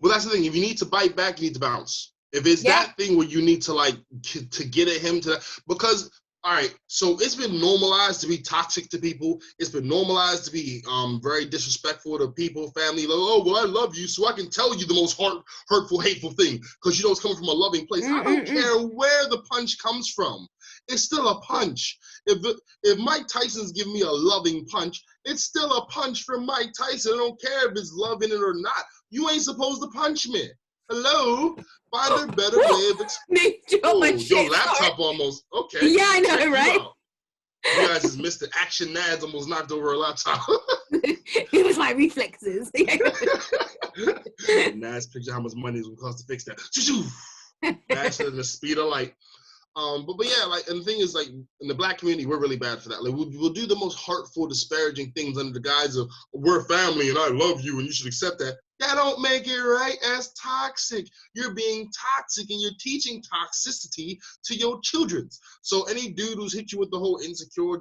Well, that's the thing. If you need to bite back, you need to bounce. If it's that thing where you need to like to get at him because all right, so it's been normalized to be toxic to people. It's been normalized to be very disrespectful to people, family. Like, oh, well, I love you, so I can tell you the most hurtful, hateful thing because you know it's coming from a loving place. I don't care where the punch comes from. It's still a punch. If Mike Tyson's giving me a loving punch, it's still a punch from Mike Tyson. I don't care if it's love in it or not. You ain't supposed to punch me. Hello? Find a better way of explaining. Your laptop almost. Okay. Yeah, I know, right? You guys just missed it. Action Nadz almost knocked over a laptop. It was my reflexes. Nadz picture how much money it's going to cost to fix that. Faster than the speed of light. But yeah, like, and the thing is, like, in the black community, we're really bad for that. Like, we'll do the most hurtful, disparaging things under the guise of we're family and I love you and you should accept that. That don't make it right. As toxic. You're being toxic and you're teaching toxicity to your children. So any dude who's hit you with the whole insecure,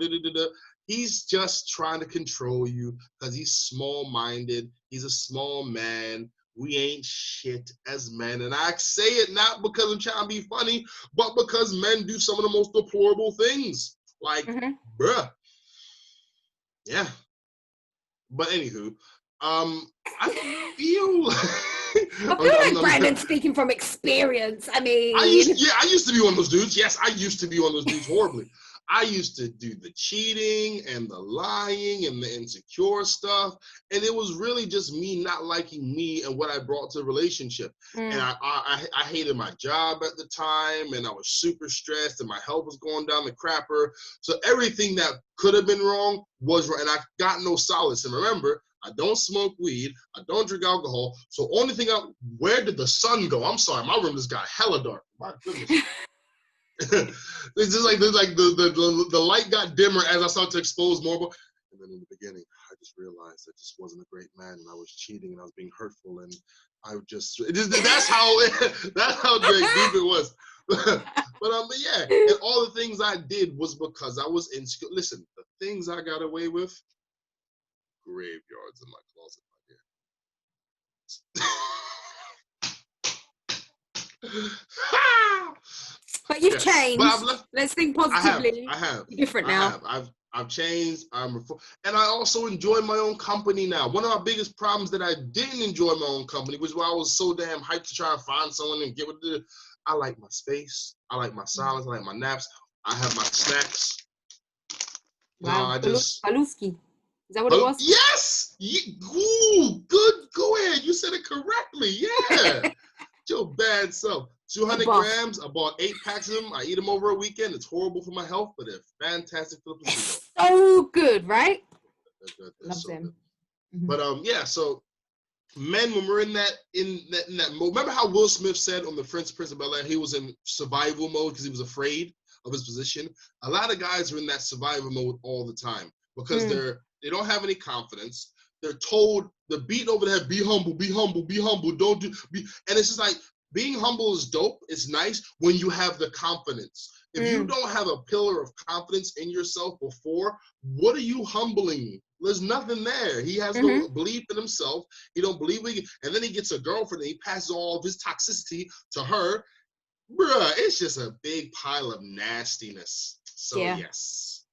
he's just trying to control you because he's small-minded. He's a small man. We ain't shit as men. And I say it not because I'm trying to be funny, but because men do some of the most deplorable things. Like, bruh. Yeah. But anywho, I feel like Brandon's speaking from experience. I mean, I used to be one of those dudes. Yes, I used to be one of those dudes horribly. I used to do the cheating and the lying and the insecure stuff. And it was really just me not liking me and what I brought to the relationship. And I hated my job at the time and I was super stressed and my health was going down the crapper. So everything that could have been wrong was wrong. And I got no solace. And remember, I don't smoke weed. I don't drink alcohol. So only thing where did the sun go? I'm sorry, my room just got hella dark. My goodness. It's just like the light got dimmer as I started to expose more. And then in the beginning, I just realized I just wasn't a great man, and I was cheating, and I was being hurtful, and that's how great deep it was. but yeah, and all the things I did was because I was insecure. Listen, the things I got away with, graveyards in my closet, my dear. But you've changed. But Let's think positively. I have. You're different now. I've changed. And I also enjoy my own company now. One of my biggest problems that I didn't enjoy my own company was why I was so damn hyped to try and find someone and get with it. I like my space. I like my silence. I like my naps. I have my snacks. Wow. Paluski. Is that what it was? Yes. Ooh, good. Go ahead. You said it correctly. Yeah. Your bad self. 200 grams. I bought 8 packs of them. I eat them over a weekend. It's horrible for my health, but they're fantastic for the placebo. So good, right? They're Love so them. Mm-hmm. But yeah. So men, when we're in that mode, remember how Will Smith said on the Fresh Prince of Bel-Air, he was in survival mode because he was afraid of his position. A lot of guys are in that survival mode all the time because they don't have any confidence. They're told, they're beaten over the head, be humble, don't do, and it's just like, being humble is dope. It's nice when you have the confidence. If you don't have a pillar of confidence in yourself before, what are you humbling? There's nothing there. He has no belief in himself. He don't believe and then he gets a girlfriend and he passes all of his toxicity to her. Bruh, it's just a big pile of nastiness. So yes.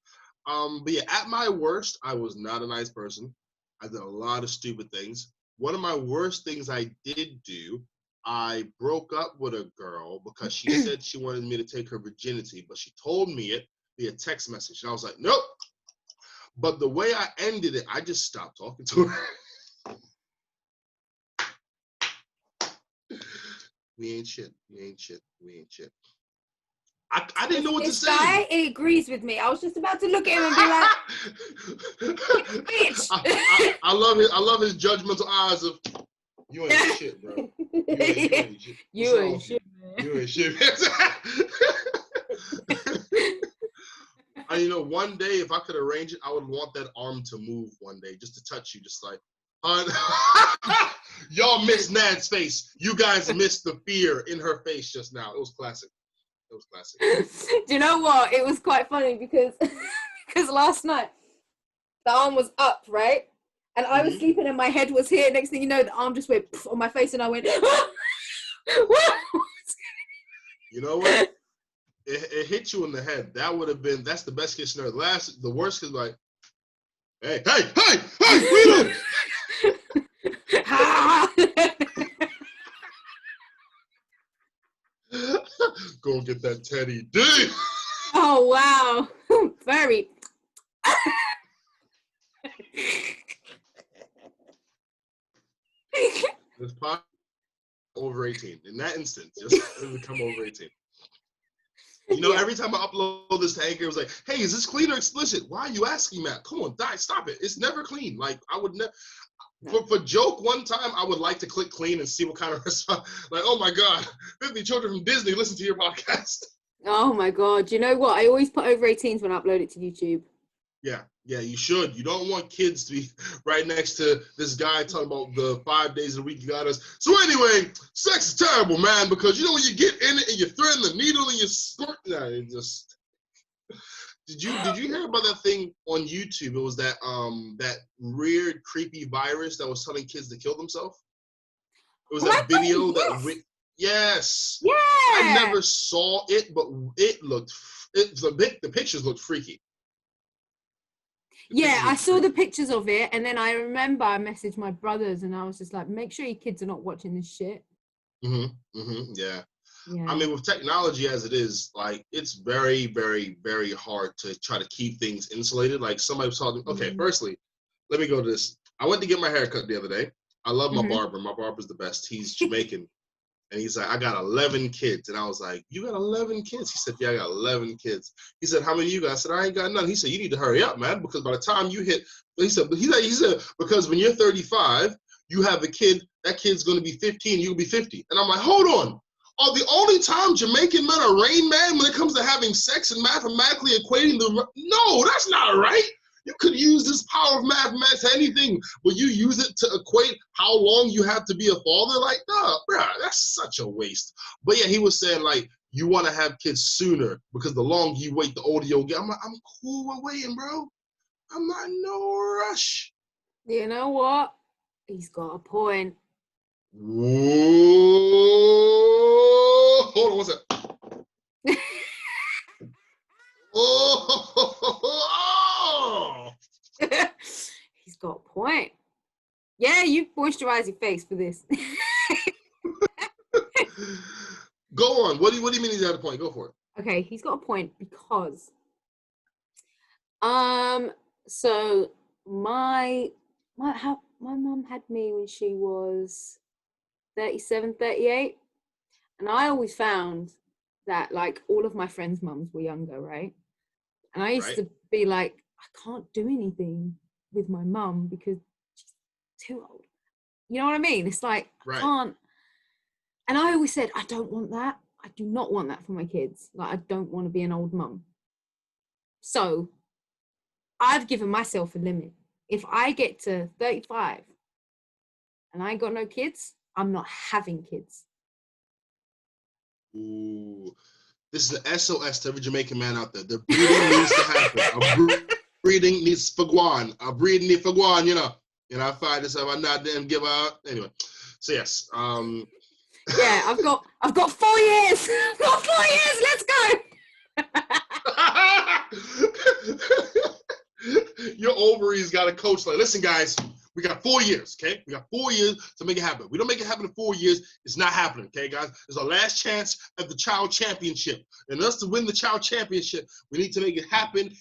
But yeah, at my worst, I was not a nice person. I did a lot of stupid things. One of my worst things I did do, I broke up with a girl because she said she wanted me to take her virginity, but she told me it via text message. And I was like, nope. But the way I ended it, I just stopped talking to her. We ain't shit. I didn't know what to say. This guy agrees with me. I was just about to look at him and be like, bitch. I love his judgmental eyes of, you ain't shit, bro. You ain't shit, man. You ain't shit. And you know, one day, if I could arrange it, I would want that arm to move one day, just to touch you, just like, y'all missed Nad's face. You guys missed the fear in her face just now. It was classic. Do you know what? It was quite funny because last night the arm was up, right? And I was sleeping and my head was here. Next thing you know, the arm just went on my face and I went, You know what? It hit you in the head. That's the best case scenario. The worst is like, hey, what you doing? Go get that Teddy D. Oh, wow. Very. This pot over 18. In that instance, just become over 18. You know, every time I upload this to Anchor, it was like, hey, is this clean or explicit? Why are you asking that? Come on, stop it. It's never clean. Like, I would never. For joke, one time I would like to click clean and see what kind of response. Like, oh my God, 50 children from Disney listen to your podcast. Oh my God. You know what? I always put over 18s when I upload it to YouTube. Yeah, you should. You don't want kids to be right next to this guy talking about the 5 days a week you got us. So anyway, sex is terrible, man, because you know when you get in it and you're threading the needle and you squirt, it just. Did you hear about that thing on YouTube? It was that weird, creepy virus that was telling kids to kill themselves. It was that video that. Yes. Yeah. I never saw it, but the pictures looked freaky. Yeah, I saw the pictures of it, and then I remember I messaged my brothers, and I was just like, make sure your kids are not watching this shit. Yeah. I mean, with technology as it is, like, it's very, very, very hard to try to keep things insulated. Like, somebody was talking, okay, firstly, let me go to this. I went to get my hair cut the other day. I love my barber. My barber's the best. He's Jamaican. And he's like, I got 11 kids. And I was like, you got 11 kids? He said, yeah, I got 11 kids. He said, how many of you got? I said, I ain't got none. He said, you need to hurry up, man, because by the time you hit, he said, because when you're 35, you have a kid, that kid's going to be 15, you'll be 50. And I'm like, hold on. Are the only time Jamaican men are Rain Man when it comes to having sex and mathematically equating the... No, that's not right. You could use this power of mathematics to anything, but you use it to equate how long you have to be a father. Like, nah, bro, that's such a waste. But yeah, he was saying like you want to have kids sooner because the longer you wait, the older you'll get. I'm like, I'm cool with waiting, bro. I'm not in no rush. You know what? He's got a point. Whoa. Hold on, what's that? Oh. He's got a point. Yeah, you moisturize your face for this. Go on. What do you mean he's got a point? Go for it. Okay, he's got a point because so my mum had me when she was 37, 38. And I always found that like all of my friends' mums were younger, right? And I used to be like, I can't do anything with my mum because she's too old. You know what I mean? It's like, I can't. And I always said, I don't want that. I do not want that for my kids. Like, I don't want to be an old mum. So I've given myself a limit. If I get to 35 and I ain't got no kids, I'm not having kids. Ooh. This is an SOS to every Jamaican man out there. The breeding needs to happen. A breeding needs fagwan. A breeding needs fagwan, you know. I find this I'm not damn give out. Anyway. So yes. Yeah, I've got 4 years. I've got 4 years. Let's go. Your ovaries got a coach like, listen, guys, we got 4 years, okay? We got 4 years to make it happen. If we don't make it happen in 4 years, it's not happening, okay, guys? It's our last chance at the child championship. And us to win the child championship, we need to make it happen.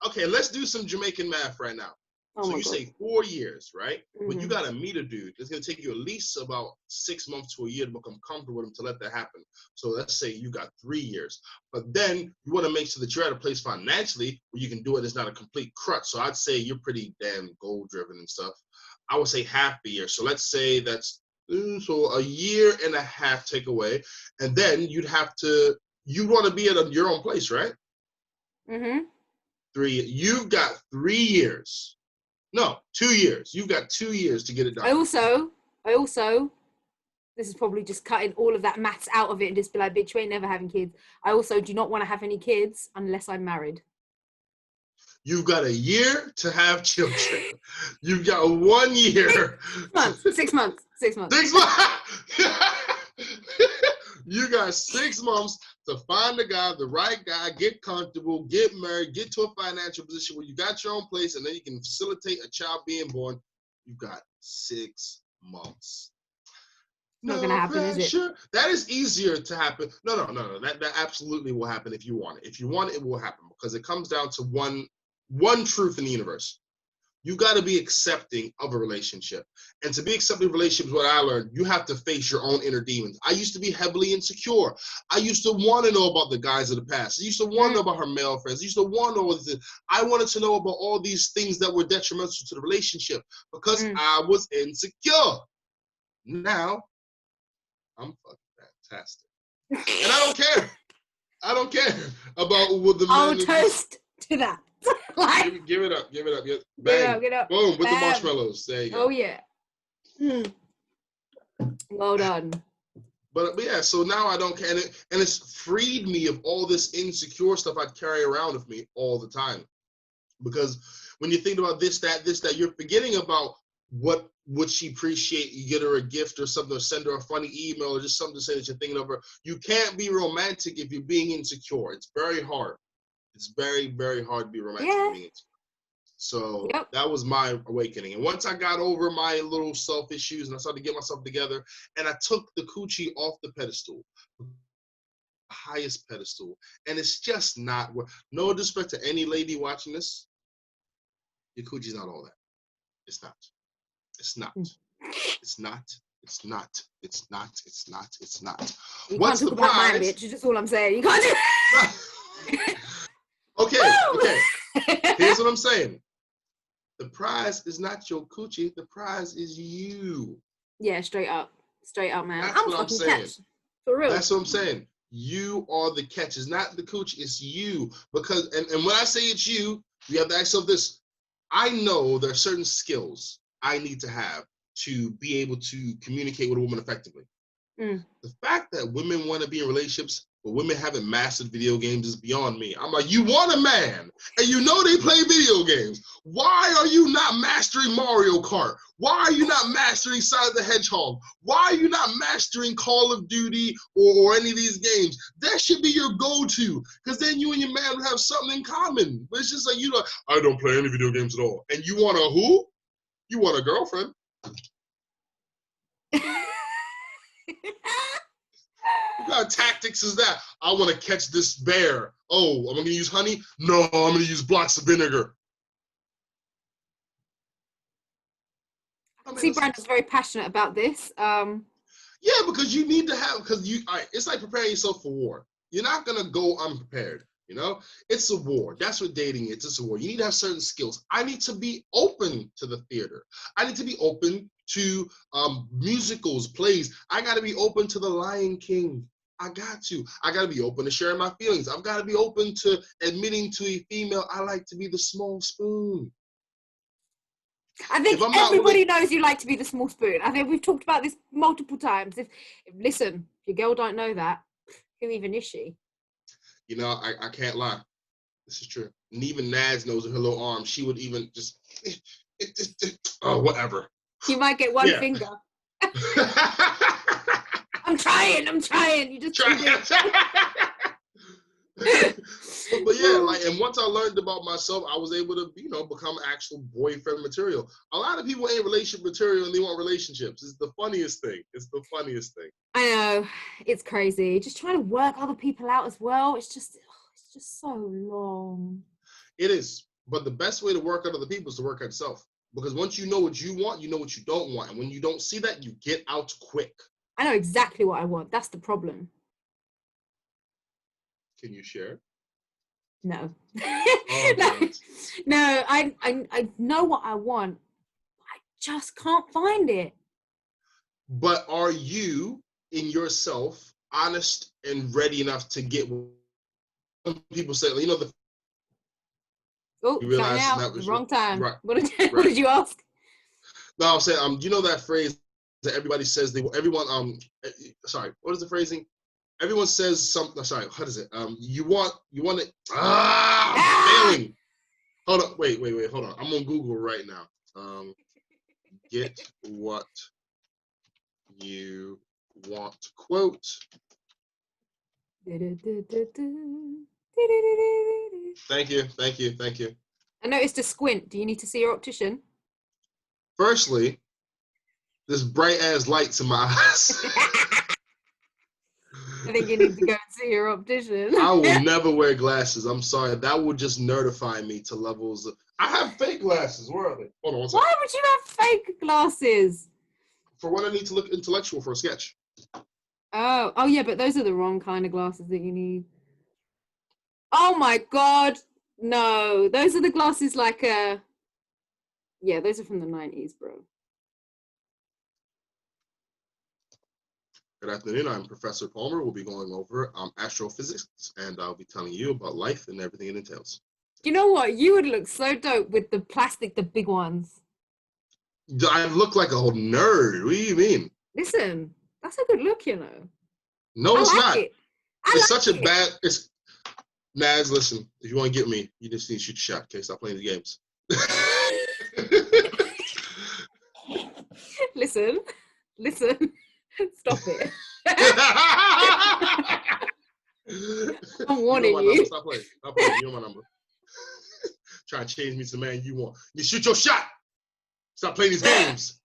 Okay, let's do some Jamaican math right now. Oh so you God. say 4 years, right? Mm-hmm. When you got to meet a dude, it's going to take you at least about 6 months to a year to become comfortable with him to let that happen. So let's say you got 3 years. But then you want to make sure that you're at a place financially where you can do it. It's not a complete crutch. So I'd say you're pretty damn goal-driven and stuff. I would say half a year. So let's say that's so a year and a half take away. And then you'd want to be at your own place, right? Mm-hmm. 3 years. You've got 3 years. No, 2 years. You've got 2 years to get it done. I also, this is probably just cutting all of that maths out of it and just be like, bitch, you ain't never having kids. I also do not want to have any kids unless I'm married. You've got a year to have children. You've got 1 year. 6 months. 6 months. 6 months. You got 6 months to find the guy, the right guy, get comfortable, get married, get to a financial position where you got your own place, and then you can facilitate a child being born. You've got 6 months. Not gonna happen, is it? That is easier to happen. No. That absolutely will happen if you want it. If you want it, it will happen because it comes down to one truth in the universe. You got to be accepting of a relationship. And to be accepting of relationships, what I learned, you have to face your own inner demons. I used to be heavily insecure. I used to want to know about the guys of the past. I used to want to know about her male friends. I used to want to know this. I wanted to know about all these things that were detrimental to the relationship because I was insecure. Now, I'm fucking fantastic. And I don't care. I don't care about what the I'll toast to that. Like, give it up. Bang. Get up. Boom, with the marshmallows. There you go. Oh, yeah. Well done. But yeah, so now I don't care. And it's freed me of all this insecure stuff I'd carry around with me all the time. Because when you think about this, that, you're forgetting about what would she appreciate. You get her a gift or something, or send her a funny email or just something to say that you're thinking of her. You can't be romantic if you're being insecure. It's very hard. It's very, very hard to be romantic. Yeah. So that was my awakening. And once I got over my little self issues and I started to get myself together, and I took the coochie off the pedestal, the highest pedestal, and it's just not. No disrespect to any lady watching this, your coochie's not all that. It's not. It's not. It's not. It's not. It's not. It's not. It's not. You What's can't talk the about prize? Mine, bitch. That's all I'm saying. You can't do. Okay. Here's what I'm saying. The prize is not your coochie. The prize is you. Yeah, straight up, man. That's what I'm saying. Catch. For real. That's what I'm saying. You are the catch. It's not the coochie. It's you. Because and when I say it's you, You have to ask yourself this. I know there are certain skills I need to have to be able to communicate with a woman effectively. Mm. The fact that women want to be in relationships, but women haven't mastered video games is beyond me. I'm like, you want a man, and you know they play video games. Why are you not mastering Mario Kart? Why are you not mastering Sonic the Hedgehog? Why are you not mastering Call of Duty or any of these games? That should be your go-to, because then you and your man would have something in common. But it's just like, I don't play any video games at all. And you want a who? You want a girlfriend. What kind of tactics is that? I want to catch this bear. Oh, I'm going to use honey? No, I'm going to use blocks of vinegar. See, Brandon's very passionate about this. Yeah, because you need to have, it's like preparing yourself for war. You're not going to go unprepared. It's a war. That's what dating is. It's a war. You need to have certain skills. I need to be open to the theater. I need to be open to musicals, plays. I got to be open to The Lion King. I got to be open to sharing my feelings. I've got to be open to admitting to a female I like to be the small spoon. I think everybody knows you like to be the small spoon. I think we've talked about this multiple times. Listen, if your girl don't know that, who even is she? I can't lie. This is true. And even Nadz knows with her little arm, she would even just, whatever. You might get one finger. I'm trying. You just try. But yeah, and once I learned about myself, I was able to, become actual boyfriend material. A lot of people ain't relationship material and they want relationships. It's the funniest thing. I know. It's crazy. Just trying to work other people out as well. It's just so long. It is. But the best way to work out other people is to work out yourself. Because once you know what you want, you know what you don't want. And when you don't see that, you get out quick. I know exactly what I want. That's the problem. Can you share? No. Oh, no, I know what I want. I just can't find it. But are you in yourself honest and ready enough to get what people say, Oh, cutting out the wrong time. Right. What did you ask? No, I'm saying, you know that phrase that everybody says what is the phrasing? Everyone says something. Sorry, what is it? You want it. I'm failing. Hold on. Wait. Hold on. I'm on Google right now. Get what you want. Quote. Thank you. I noticed a squint. Do you need to see your optician? Firstly, this bright ass lights in my eyes. I think you need to go and see your optician. I will never wear glasses. I'm sorry. That would just nerdify me to levels of... I have fake glasses. Where are they? Hold on one second. Why would you have fake glasses? For when I need to look intellectual for a sketch. Oh yeah, but those are the wrong kind of glasses that you need. Oh my God. No, those are the glasses yeah, those are from the 90s, bro. Good afternoon. I'm Professor Palmer. We'll be going over astrophysics, and I'll be telling you about life and everything it entails. You know what? You would look so dope with the big ones. I look like a whole nerd. What do you mean? Listen, that's a good look, No, it's not. It's such a bad... Nadz, listen, if you want to get me, you just need to shoot your shot, okay? Stop playing the games. Listen. Stop it. I'm warning you. Stop playing. You know my number. Trying to change me to the man you want. You shoot your shot. Stop playing these games.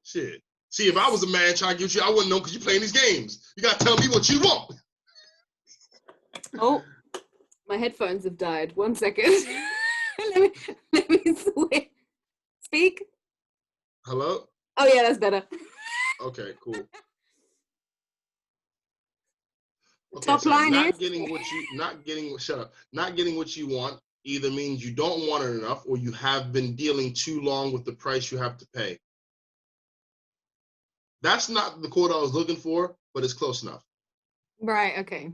Shit. See, if I was a man trying to get you, I wouldn't know because you're playing these games. You got to tell me what you want. Oh, my headphones have died. 1 second. let me switch. Speak. Hello? Oh, yeah, that's better. Okay, cool. Okay, Top line not is getting what you want either means you don't want it enough or you have been dealing too long with the price you have to pay. That's not the quote I was looking for, but it's close enough. Right, okay.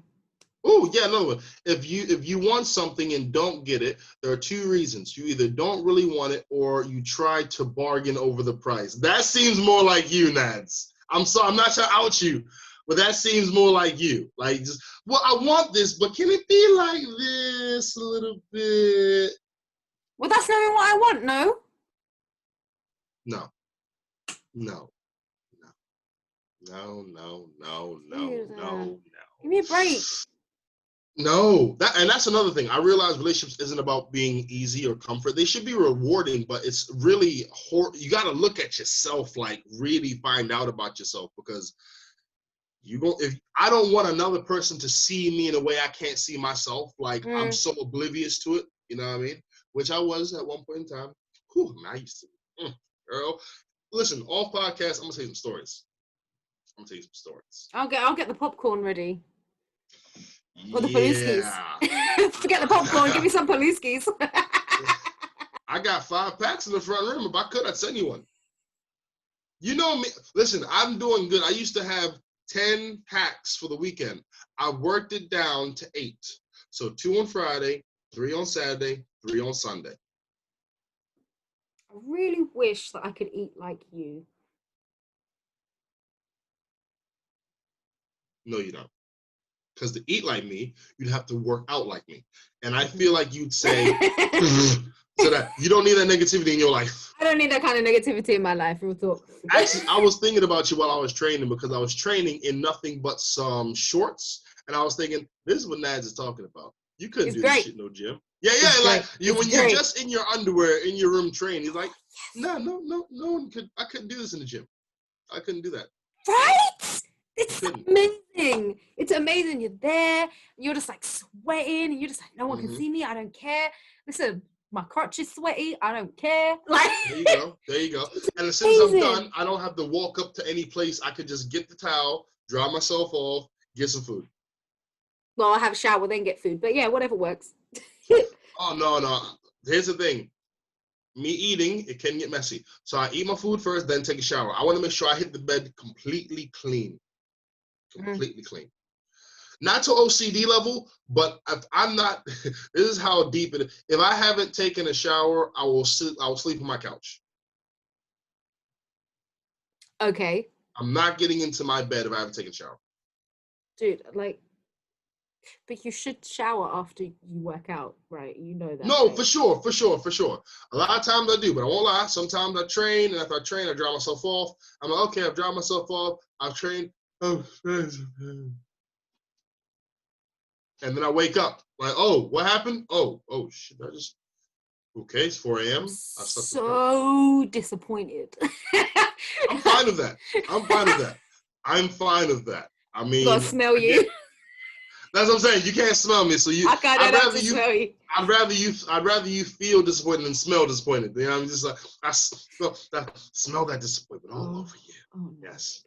Oh yeah, no. If you want something and don't get it, there are two reasons. You either don't really want it, or you try to bargain over the price. That seems more like you, Nadz. I'm sorry, I'm not trying to out you, but that seems more like you. Like, just, well, I want this, but can it be like this a little bit? Well, that's not what I want. No. No, no, no, no, no, no, Dude, no, no. give me a break. No, that's another thing. I realize relationships isn't about being easy or comfort. They should be rewarding, but it's really you got to look at yourself, like really find out about yourself, because if I don't want another person to see me in a way I can't see myself, like I'm so oblivious to it, you know what I mean? Which I was at one point in time. Whew, man, I used to, girl. Listen, all podcasts, I'm gonna tell you some stories. I'll get the popcorn ready. Or the Yeah. Poliskis. Forget the popcorn. Give me some Poliskis. I got 5 packs in the front room. If I could, I'd send you one. You know me. Listen, I'm doing good. I used to have 10 packs for the weekend. I worked it down to 8. So 2 on Friday, 3 on Saturday, 3 on Sunday. I really wish that I could eat like you. No, you don't. Because to eat like me, you'd have to work out like me. And I feel like you'd say, so that you don't need that negativity in your life. I don't need that kind of negativity in my life, real talk. Actually, I was thinking about you while I was training, because I was training in nothing but some shorts. And I was thinking, this is what Nadz is talking about. You couldn't do this shit in no gym. Yeah, like when you're just in your underwear in your room training, he's like, no one could. I couldn't do this in the gym. I couldn't do that. Right? It's amazing. It's amazing. You're there. You're just like sweating. And you're just like, no one can see me. I don't care. Listen, my crotch is sweaty. I don't care. Like, there you go. And since I'm done, I don't have to walk up to any place. I could just get the towel, dry myself off, get some food. Well, I'll have a shower, then get food. But yeah, whatever works. Oh, no. Here's the thing. Me eating, it can get messy. So I eat my food first, then take a shower. I want to make sure I hit the bed completely clean. Completely clean. Not to OCD level, but if I'm not, this is how deep it is. If I haven't taken a shower, I will sleep on my couch. Okay. I'm not getting into my bed if I haven't taken a shower. Dude, like, but you should shower after you work out, right? You know that. No, right? for sure. A lot of times I do, but I won't lie. Sometimes I train, and after I train, I dry myself off. I'm like, okay, I've dried myself off. I've trained. Oh, and then I wake up. Like, oh, what happened? Oh, shit, okay, it's 4 a.m. So disappointed. I'm fine with that. I mean, gotta smell you. That's what I'm saying. You can't smell me, so I'd rather you feel disappointed than smell disappointed. You know, I'm just like, I smell that disappointment all over you. Oh, yes.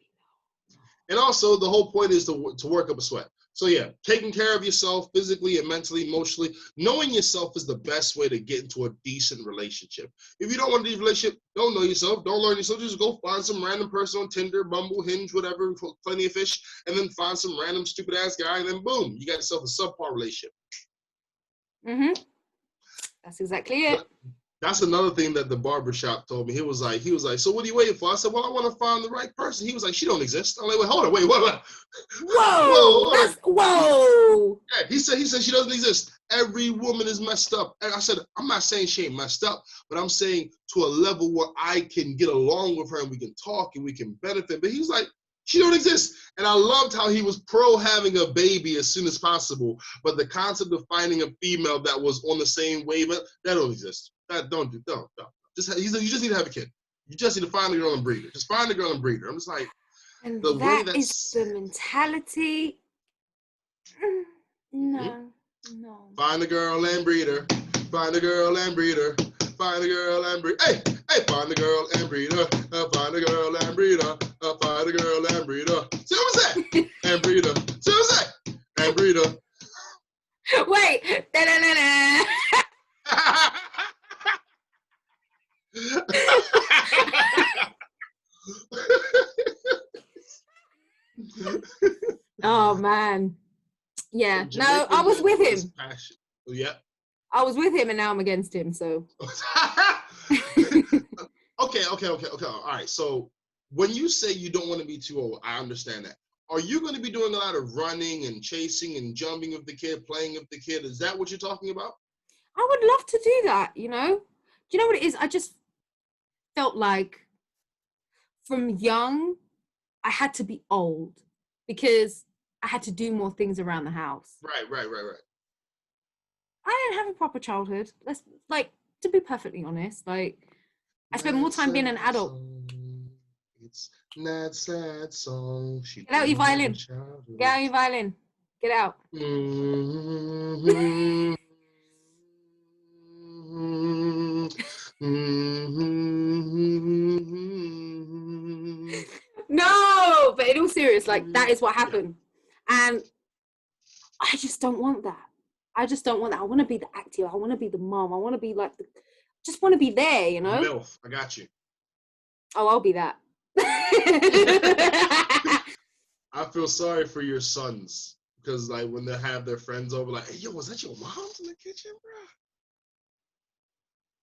And also, the whole point is to work up a sweat. So yeah, taking care of yourself physically and mentally, emotionally, knowing yourself is the best way to get into a decent relationship. If you don't want a deep relationship, don't know yourself, don't learn yourself, just go find some random person on Tinder, Bumble, Hinge, whatever, plenty of fish, and then find some random stupid ass guy, and then boom, you got yourself a subpar relationship. That's exactly it. That's another thing that the barbershop told me. He was like, so what are you waiting for? I said, well, I want to find the right person. He was like, she don't exist. I'm like, wait, hold on, wait, what? Whoa. Yeah, he said she doesn't exist. Every woman is messed up. And I said, I'm not saying she ain't messed up, but I'm saying to a level where I can get along with her and we can talk and we can benefit. But he's like, she don't exist. And I loved how he was pro having a baby as soon as possible. But the concept of finding a female that was on the same wave, that don't exist. Don't. He said, you just need to have a kid. You just need to find a girl and breed her. Just find a girl and breed her. I'm just like, and that is the mentality. No. Find a girl and breed her. Find a girl and breed her. Find a girl and breed. Hey, find a girl and breed her. Find a girl and breed her. Find a girl and breed her. See what I'm saying? And breed her. See what I'm saying? And breed her. Wait. Da-da-da-da. Oh man, Yeah. Some No, I Jamaican was men with is him. passion. Oh, yeah. I was with him, and now I'm against him. So. Okay. All right. So when you say you don't want to be too old, I understand that. Are you going to be doing a lot of running and chasing and jumping with the kid, playing with the kid? Is that what you're talking about? I would love to do that, you know? Do you know what it is? I just felt like from young, I had to be old because I had to do more things around the house. Right. I didn't have a proper childhood. Let's, like, to be perfectly honest, like, I spent more Not time being an sad adult. song. It's not sad song. She Get out your didn't have a violin. Get childhood. out your violin. Get out. Mm-hmm. Mm-hmm. No, but in all serious, like, that is what Yeah. happened. And I just don't want that. I just don't want that. I want to be the active. I want to be the mom. I want to be like just want to be there, you know? MILF, I got you. Oh, I'll be that. I feel sorry for your sons because, like, when they have their friends over, like, hey, yo, was that your mom's in the kitchen, bro?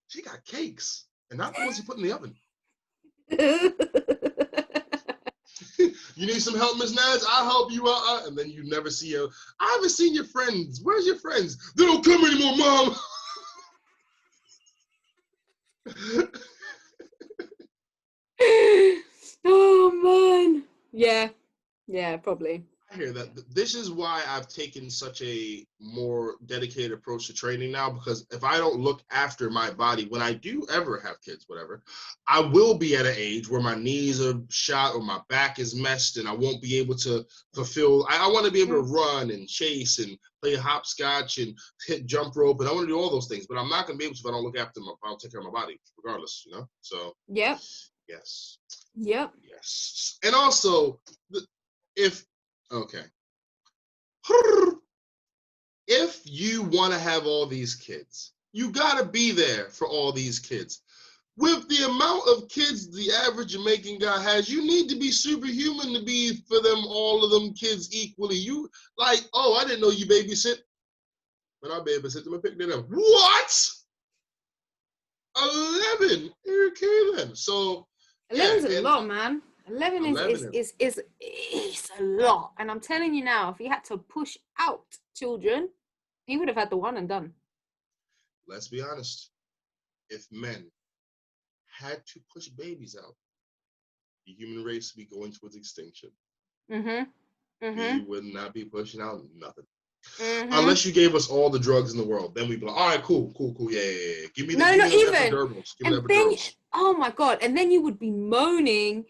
She got cakes, and not the ones you put in the oven. You need some help, Miss Nadz? I'll help you out. And then you never see her. I haven't seen your friends. Where's your friends? They don't come anymore, Mom. Oh man. Yeah, probably. I hear that. This is why I've taken such a more dedicated approach to training now, because if I don't look after my body, when I do ever have kids, whatever, I will be at an age where my knees are shot or my back is messed and I won't be able to fulfill. I want to be able to run and chase and play hopscotch and hit jump rope, and I want to do all those things, but I'm not going to be able to if I don't look after my, if I don't take care of my body, regardless, you know? So, Yep. yes. Yep. And also, if, okay. If you want to have all these kids, you got to be there for all these kids. With the amount of kids the average Jamaican guy has, you need to be superhuman to be for them, all of them kids equally. You like, oh, I didn't know you babysit, but I babysit them and pick them up. What? 11? Okay then. So yeah, 11's a and lot, man. 11 11 is. is a lot. And I'm telling you now, if he had to push out children, he would have had the one and done. Let's be honest. If men had to push babies out, the human race would be going towards extinction. We would not be pushing out nothing. Unless you gave us all the drugs in the world, then we'd be like, all right, cool, yeah. Give me the epidurals. Give me the epidurals. Oh my God. And then you would be moaning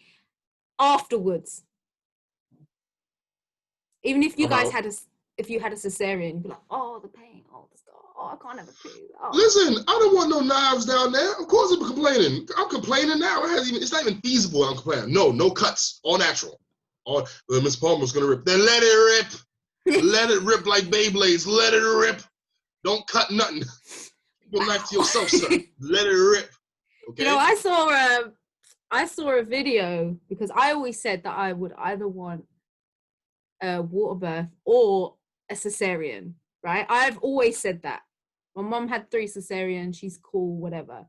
afterwards. Even if you guys had if you had a cesarean, you'd be like, oh, the pain, oh, the scar, oh, I can't have a poo. Oh. Listen, I don't want no knives down there. Of course I'm complaining. I'm complaining now. It's not even feasible. I'm complaining. No cuts. All natural. All Miss Palmer's gonna rip. Then let it rip. Let it rip like Beyblades. Let it rip. Don't cut nothing. Keep your knife to yourself, sir. Let it rip. Okay. You know, I saw a video because I always said that I would either want a water birth or a cesarean, right? I've always said that. My mom had 3 cesareans. She's cool, whatever.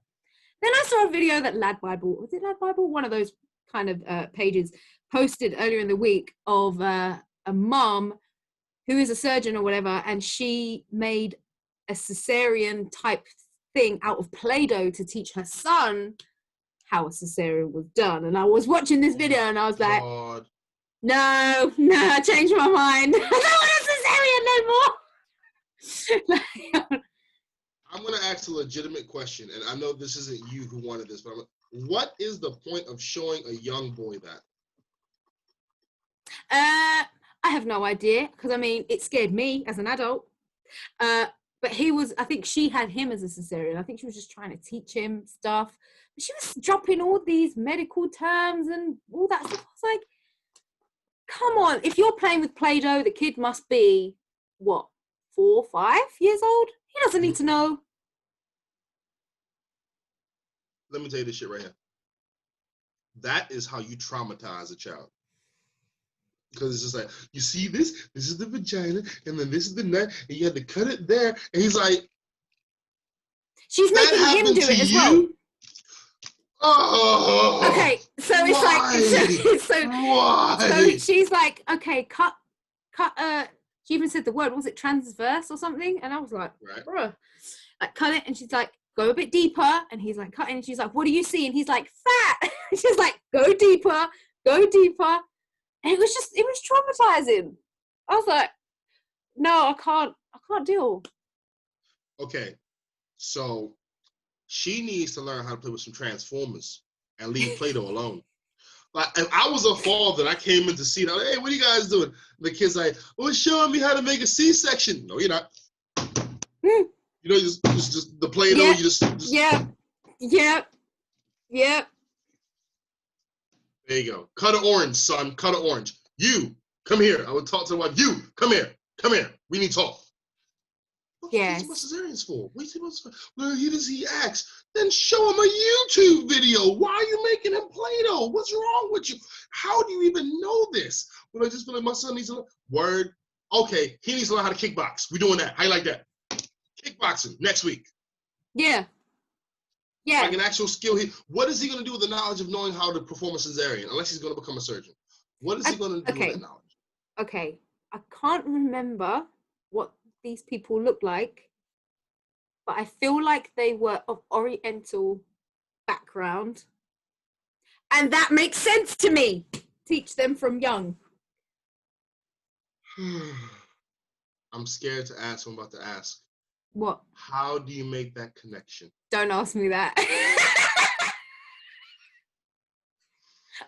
Then I saw a video that Lad Bible, was it Lad Bible? One of those kind of pages posted earlier in the week of a mom who is a surgeon or whatever, and she made a cesarean type thing out of Play-Doh to teach her son how a cesarean was done. And I was watching this video and I was like, no, I changed my mind. I don't want a cesarean no more. I'm going to ask a legitimate question, and I know this isn't you who wanted this, but what is the point of showing a young boy that? I have no idea, because I mean, it scared me as an adult. But I think she had him as a cesarean. I think she was just trying to teach him stuff. But she was dropping all these medical terms and all that stuff. I was like, come on, if you're playing with Play-Doh, the kid must be, what, 4, 5 years old? He doesn't need to know. Let me tell you this shit right here. That is how you traumatize a child. Because it's just like, you see this? This is the vagina, and then this is the nut, and you had to cut it there. And he's like, she's that making him happened do to it as you? well. Oh, Okay, so it's like, why? she's like, okay, cut. She even said the word, was it transverse or something? And I was like, Right. bruh, like cut it. And she's like, go a bit deeper. And he's like, cutting. And she's like, what do you see? And he's like, fat. She's like, go deeper, go deeper. And it was traumatizing. I was like, no, I can't deal. Okay, so she needs to learn how to play with some Transformers and leave Play-Doh alone. Like, if I was a father, I came in to see that. Hey, what are you guys doing? And the kid's like, "Oh, it's showing me how to make a C-section." No, you're not. You know, just the Play-Doh. Yeah. You just Yeah. There you go. Cut an orange, son. Cut an orange. You come here. I would talk to the wife. You come here. Come here. We need to talk. What are you teaching cesareans for? What are you teaching about? Well, he asks. Then show him a YouTube video. Why are you making him Play-Doh? What's wrong with you? How do you even know this? Well, I just feel like my son needs to learn. Word. Okay, he needs to learn how to kickbox. We're doing that. How you like that? Kickboxing next week. Yeah. Yeah. Like an actual skill. What is he going to do with the knowledge of knowing how to perform a cesarean? Unless he's going to become a surgeon. What is he going to do with that knowledge? Okay. I can't remember what these people look like, but I feel like they were of Oriental background. And that makes sense to me. Teach them from young. I'm scared to ask what I'm about to ask. What? How do you make that connection? Don't ask me that.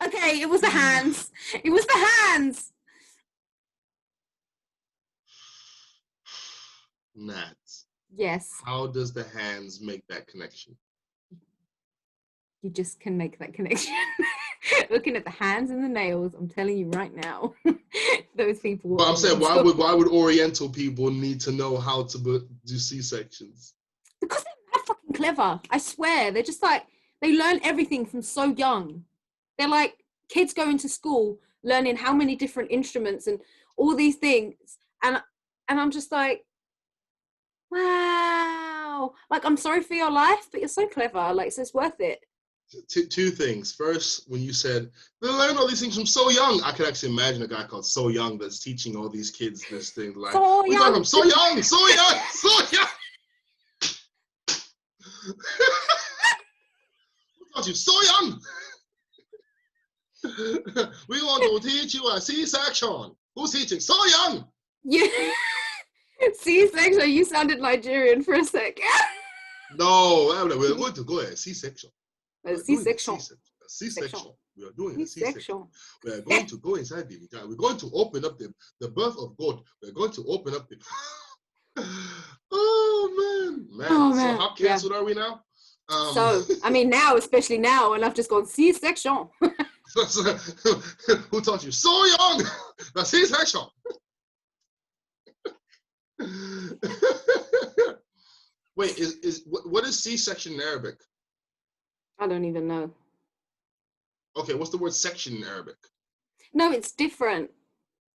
Okay, it was the hands. It was the hands. Nadz. Yes. How does the hands make that connection? You just can make that connection. Looking at the hands and the nails, I'm telling you right now, those people. But I'm saying, why would Oriental people need to know how to do C-sections? Because they're fucking clever. I swear, they're just like, they learn everything from so young. They're like kids going to school, learning how many different instruments and all these things, and I'm just like, wow. Like, I'm sorry for your life, but you're so clever. Like, so it's worth it. Two things. First, when you said they learn all these things from so young, I could actually imagine a guy called So Young that's teaching all these kids this thing. Like, so we learn from So Young, So Young, So Young. Who taught you So Young? We want to teach you a C-section. Who's teaching? So Young. Yeah. C-section. You sounded Nigerian for a sec. No, we're going to go ahead. C-section. C-section. C-section. We are doing a C-section. We are going to go inside the vagina. We're going to open up the birth of God. We're going to open up the. Oh man. Oh, man. So how canceled are we now? So I mean, now, especially now, and I've just gone C-section. Who taught you? So Young. The C-section. Wait, what is C-section in Arabic? I don't even know. Okay, what's the word section in Arabic? No, it's different.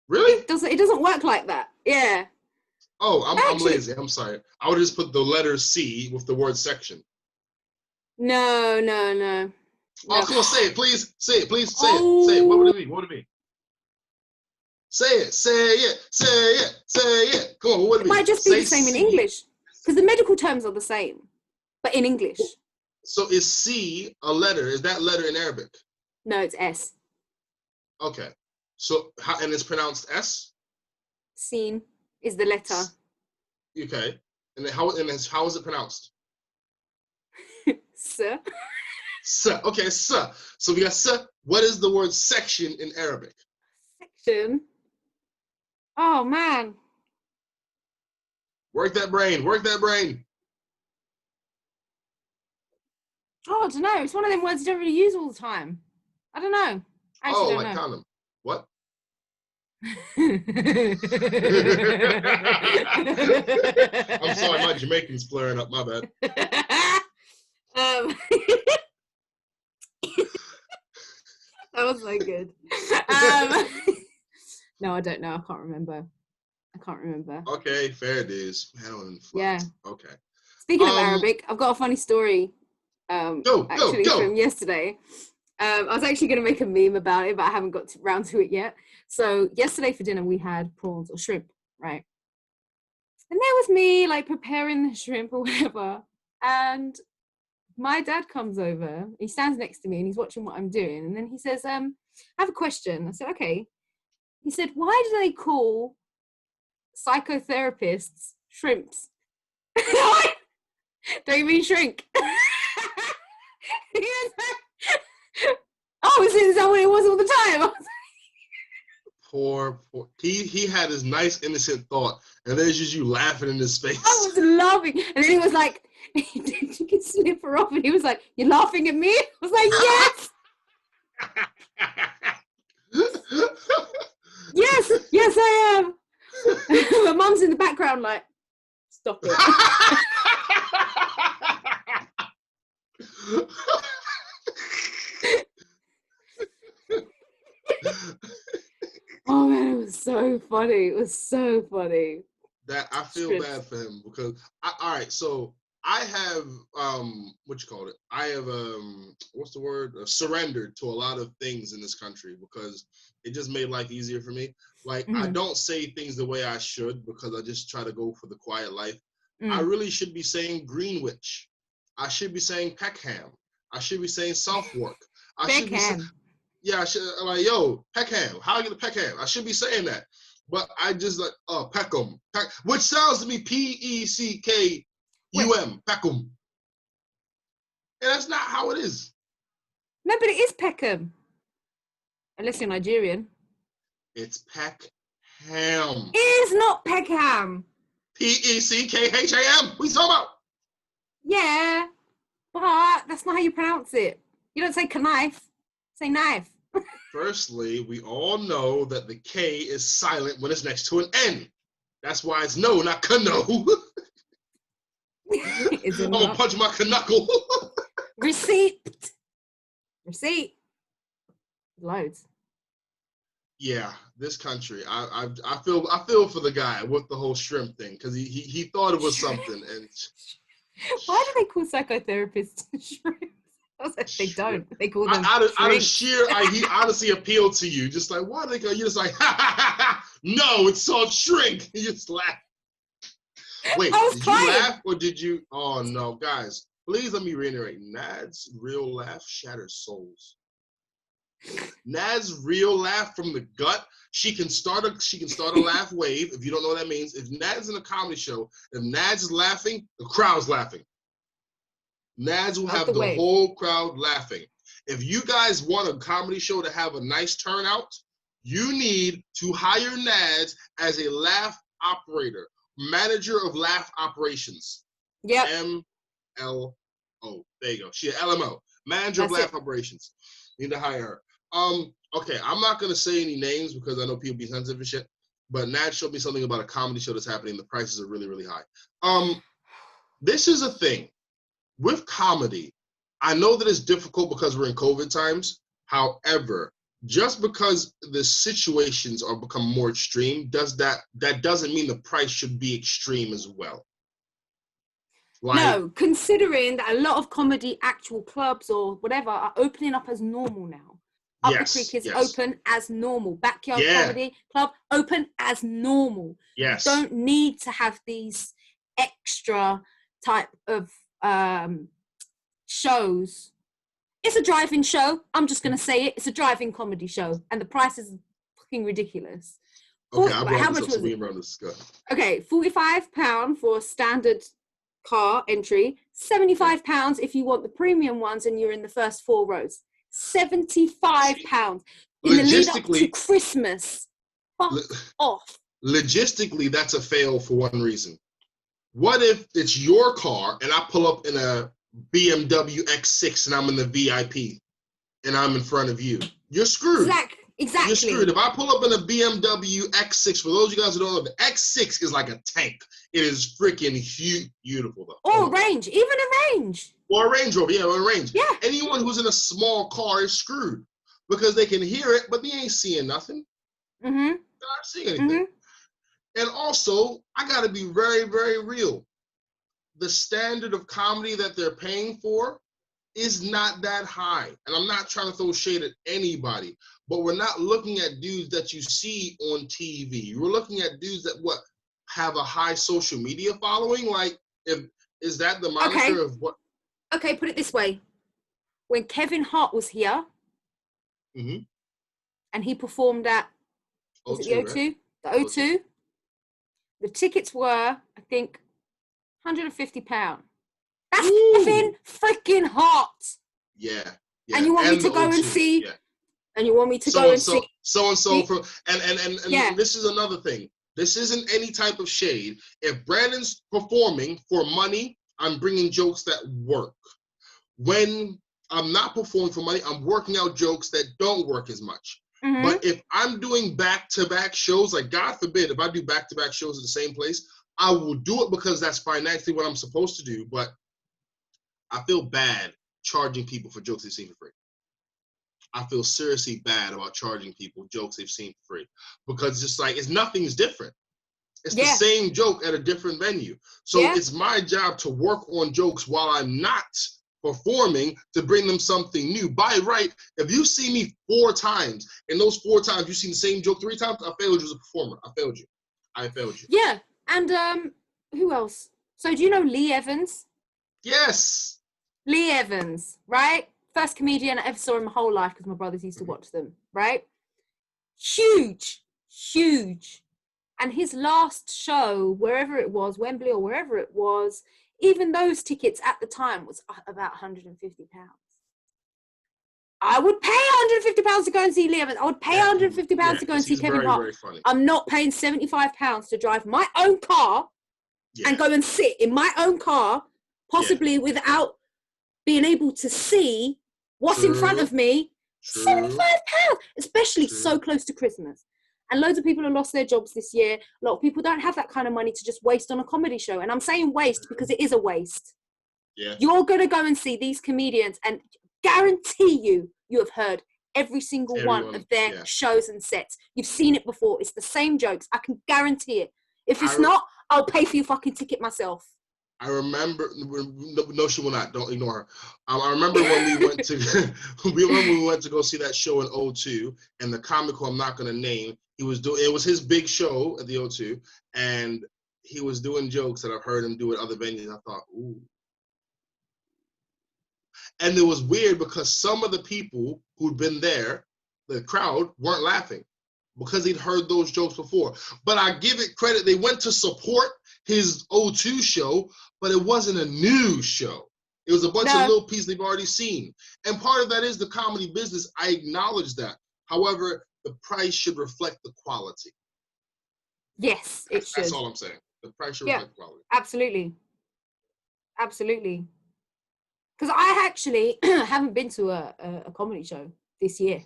Really? It doesn't work like that. Yeah. Oh, I'm lazy. I'm sorry. I would just put the letter C with the word section. No. Oh, come on, say it, please. Say it, please. Say it. Say it. What would it be? What would it be? Say it. Say it. Say it. Say it. Come on, what would it be? It might just be the same in English. Because the medical terms are the same, but in English. So is C a letter? Is that letter in Arabic? No, it's S. Okay. So and it's pronounced S? Seen is the letter. Okay. And then how is it pronounced? Sir. Sir. Okay, sir. So we got sir. What is the word section in Arabic? Section. Oh man. Work that brain. Work that brain. Oh, I don't know. It's one of them words you don't really use all the time. I don't know. I actually don't know. Condom. What? I'm sorry, my Jamaican's flaring up. My bad. That was so good. No, I don't know. I can't remember. Okay, fair dues. Yeah. Okay. Speaking of Arabic, I've got a funny story. Go. From yesterday. I was actually going to make a meme about it, but I haven't got round to it yet. So yesterday for dinner we had prawns or shrimp, right? And there was me like preparing the shrimp or whatever, and my dad comes over. He stands next to me and he's watching what I'm doing, and then he says, "I have a question." I said, "Okay." He said, "Why do they call psychotherapists shrimps?" Don't you mean shrink? He was like, oh, is that what it was all the time? Poor. He had his nice innocent thought, and there's just you laughing in his face. I was laughing, and then he was like, "Did you slip her off?" And he was like, "You're laughing at me?" I was like, "Yes, yes, I am." My mum's in the background, like, "Stop it." Oh man, it was so funny. It was so funny. That I feel bad for him because all right, so I have what you call it? I have what's the word? Surrendered to a lot of things in this country because it just made life easier for me. Like I don't say things the way I should because I just try to go for the quiet life. I really should be saying Greenwich. I should be saying Peckham. I should be saying Southwark. I should be saying, yeah, I should like, yo, Peckham. How I get to Peckham? I should be saying that. But I just like, Peckham, which sounds to me Peckum, Peckham. And that's not how it is. No, but it is Peckham. Unless you're Nigerian. It's Peckham. It is not Peckham. Peckham. What are you talking about? Yeah, but that's not how you pronounce it. You don't say knife. Say knife. Firstly, we all know that the K is silent when it's next to an N. That's why it's no, not cano. Is it I'm not? gonna punch my knuckle. Receipt. Loads. Yeah, this country. I feel for the guy with the whole shrimp thing because he thought it was something. And why do they call psychotherapists shrimps? I was like, they don't. They call them out of sheer. He honestly appealed to you, just like why do they go? You're just like no, it's called shrink. You just laugh. Wait, did you laugh or did you? Oh no, guys, please let me reiterate. Nad's real laugh shatters souls. Nad's real laugh from the gut. She can start a laugh wave. If you don't know what that means, if Nad's in a comedy show, if Nad's is laughing, the crowd's laughing. Nadz will have the whole crowd laughing. If you guys want a comedy show to have a nice turnout, you need to hire Nadz as a laugh operator, manager of laugh operations. Yep. MLO. There you go. She LMO, manager of laugh operations. You need to hire her. Okay, I'm not gonna say any names because I know people be sensitive and shit. But Nadz showed me something about a comedy show that's happening. The prices are really, really high. This is a thing. With comedy, I know that it's difficult because we're in COVID times. However, just because the situations are become more extreme, that doesn't mean the price should be extreme as well. Like, no, considering that a lot of comedy actual clubs or whatever are opening up as normal now. Up the Creek is open as normal. Backyard Comedy Club open as normal. Yes. You don't need to have these extra type of shows. It's a drive-in show. I'm just gonna say it. It's a drive-in comedy show, and the price is fucking ridiculous. Okay, how much was it? Okay, £45 for a standard car entry. £75 if you want the premium ones, and you're in the first 4 rows. £75 in the lead up to Christmas. Fuck off. Logistically, that's a fail for one reason. What if it's your car and I pull up in a BMW X6 and I'm in the VIP and I'm in front of you? You're screwed. Exactly. You're screwed. If I pull up in a BMW X6, for those of you guys who don't know, the X6 is like a tank. It is freaking huge, beautiful though. Or range, even a range. Or a Range Rover, or a Range. Yeah. Anyone who's in a small car is screwed because they can hear it, but they ain't seeing nothing. Mm-hmm. not seeing anything. And also, I got to be very, very real. The standard of comedy that they're paying for is not that high. And I'm not trying to throw shade at anybody, but we're not looking at dudes that you see on TV. We're looking at dudes that have a high social media following. Like, is that the moniker of what? Okay, put it this way. When Kevin Hart was here, and he performed at, was it the O2? Right? The O2. The tickets were, I think, £150. That's Kevin freaking Hart. Yeah. And you want me to go and see? Yeah. And you want me to go and see? So from and this is another thing. This isn't any type of shade. If Brandon's performing for money, I'm bringing jokes that work. When I'm not performing for money, I'm working out jokes that don't work as much. But if I'm doing back-to-back shows, like God forbid, if I do back-to-back shows at the same place, I will do it because that's financially what I'm supposed to do. But I feel bad charging people for jokes they've seen for free. I feel seriously bad about charging people jokes they've seen for free because it's just like nothing's different. It's the same joke at a different venue. So it's my job to work on jokes while I'm not performing to bring them something new. By right, if you see me 4 times and those 4 times you've seen the same joke 3 times, I failed you as a performer. I failed you. Yeah, and who else? So do you know Lee Evans? Yes. Lee Evans, right? First comedian I ever saw in my whole life because my brothers used to watch them, right? Huge. And his last show, wherever it was, Wembley or wherever it was, even those tickets at the time was about £150. I would pay £150 to go and see Lee Evans. I would pay £150 to go and see Kevin Hart. I'm not paying £75 to drive my own car and go and sit in my own car, possibly without being able to see what's in front of me. £75, especially so close to Christmas. And loads of people have lost their jobs this year. A lot of people don't have that kind of money to just waste on a comedy show. And I'm saying waste because it is a waste. Yeah. You're going to go and see these comedians and guarantee you have heard every single one of their shows and sets. You've seen it before. It's the same jokes. I can guarantee it. If it's not, I'll pay for your fucking ticket myself. I remember. No, she will not. Don't ignore her. I remember when we went to go see that show in O2, and the comic who I'm not going to name, it was his big show at the O2, and he was doing jokes that I've heard him do at other venues. I thought, ooh. And it was weird because some of the people who'd been there, the crowd, weren't laughing because they'd heard those jokes before. But I give it credit. They went to support his O2 show, but it wasn't a new show. It was a bunch of little pieces they've already seen. And part of that is the comedy business. I acknowledge that. However, the price should reflect the quality. Yes, it should. That's all I'm saying. The price should reflect quality. Absolutely. Because I actually haven't been to a comedy show this year.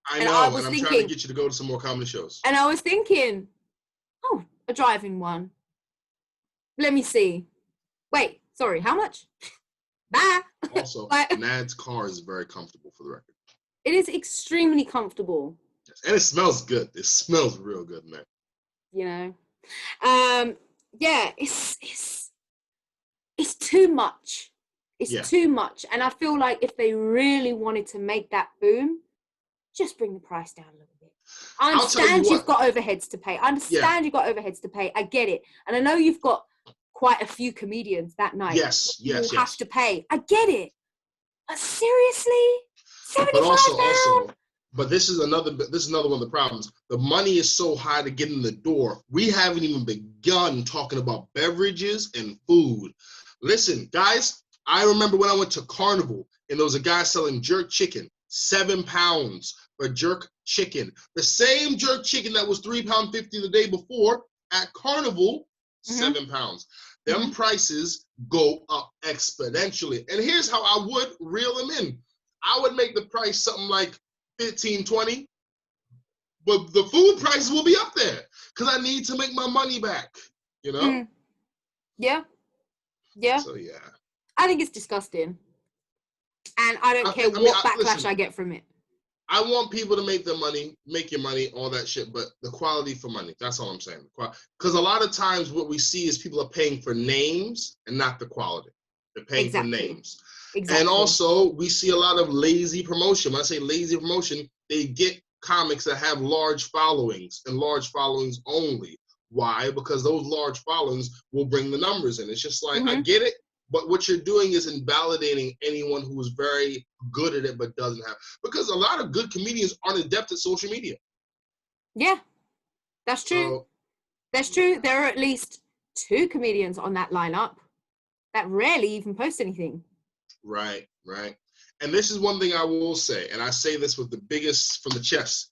I know, and I'm trying to get you to go to some more comedy shows. And I was thinking, a drive-in one. Let me see. Wait, sorry, how much? Bye. Also, Nad's car is very comfortable, for the record. It is extremely comfortable. Yes, and it smells good. It smells real good, man. You know, it's too much. It's too much, and I feel like if they really wanted to make that boom, just bring the price down a little bit. I understand you've got overheads to pay. I get it, and I know you've got quite a few comedians that night. Yes. Have to pay. I get it, but seriously, £75. But this is another one of the problems. The money is so high to get in the door. We haven't even begun talking about beverages and food. Listen, guys, I remember when I went to Carnival and there was a guy selling jerk chicken, £7 for jerk chicken. The same jerk chicken that was £3.50 the day before at Carnival, £7. Them prices go up exponentially. And here's how I would reel them in. I would make the price something like $15, $20, but the food prices will be up there because I need to make my money back, you know? Yeah. So, yeah. I think it's disgusting. And I don't care what backlash I get from it. I want people to make their money, make your money, all that shit, but the quality for money. That's all I'm saying. Because a lot of times what we see is people are paying for names and not the quality. They're paying for names. Exactly. And also, we see a lot of lazy promotion. When I say lazy promotion, they get comics that have large followings and large followings only. Why? Because those large followings will bring the numbers in. It's just like, I get it, but what you're doing is invalidating anyone who is very good at it but doesn't have. Because a lot of good comedians aren't adept at social media. Yeah, that's true. So, that's true. There are at least 2 comedians on that lineup that rarely even post anything. Right. And this is one thing I will say, and I say this with the biggest from the chest.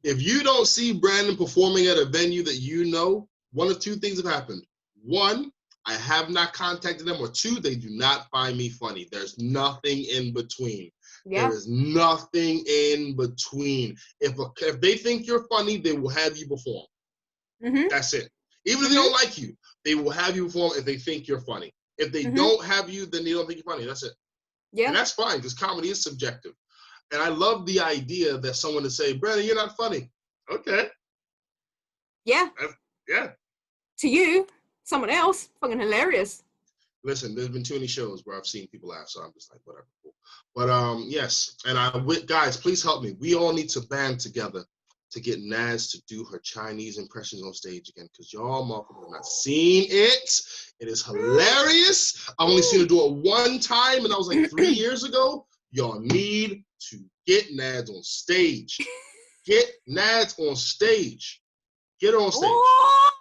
If you don't see Brandon performing at a venue that you know, one of 2 things have happened. 1, I have not contacted them, or 2, they do not find me funny. There's nothing in between. Yeah. There is nothing in between. If they think you're funny, they will have you perform. That's it. Even if they don't like you, they will have you perform if they think you're funny. If they don't have you, then they don't think you're funny. That's it. Yeah. And that's fine, because comedy is subjective. And I love the idea that someone to say, Brandon, you're not funny. Okay. Yeah. Yeah. To you, someone else, fucking hilarious. Listen, there's been too many shows where I've seen people laugh, so I'm just like, whatever. But yes, and guys, please help me. We all need to band together to get Nadz to do her Chinese impressions on stage again, because y'all motherfuckers have not seen it. It is hilarious. I've only seen her do it one time, and that was like 3 years ago. Y'all need to get Nadz on stage. Get Nadz on stage. Get her on stage. Oh!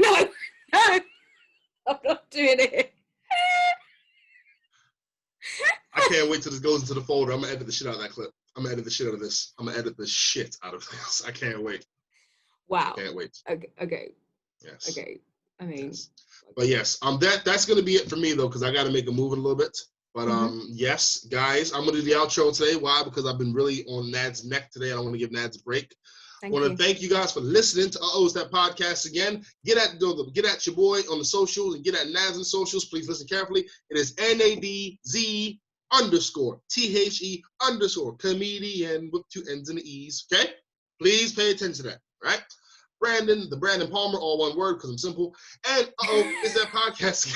No, I'm not doing it. I can't wait till this goes into the folder. I'm gonna edit the shit out of that clip. I'm gonna edit the shit out of this. I'm gonna edit the shit out of this. I can't wait. Wow. I can't wait. Okay. Yes. Okay. I mean. Yes. But yes, that's gonna be it for me though, because I gotta make a move in a little bit. But yes, guys, I'm gonna do the outro today. Why? Because I've been really on Nad's neck today. I don't want to give Nad's a break. I want to thank you guys for listening to It's That Podcast again. Get at your boy on the socials and get at Nadz on the socials. Please listen carefully. It is NADZ _THE_ comedian with 2 N's and E's. Okay? Please pay attention to that. Right? Brandon, the Brandon Palmer, all one word because I'm simple. And It's That Podcast.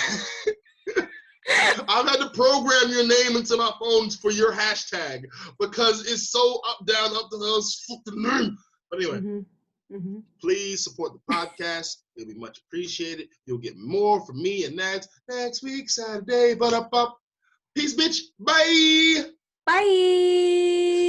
I've had to program your name into my phones for your hashtag because it's so up, down, up the hills, fucking name. But anyway, please support the podcast. It'll be much appreciated. You'll get more from me and Nadz next week, Saturday. But up. Peace, bitch. Bye. Bye.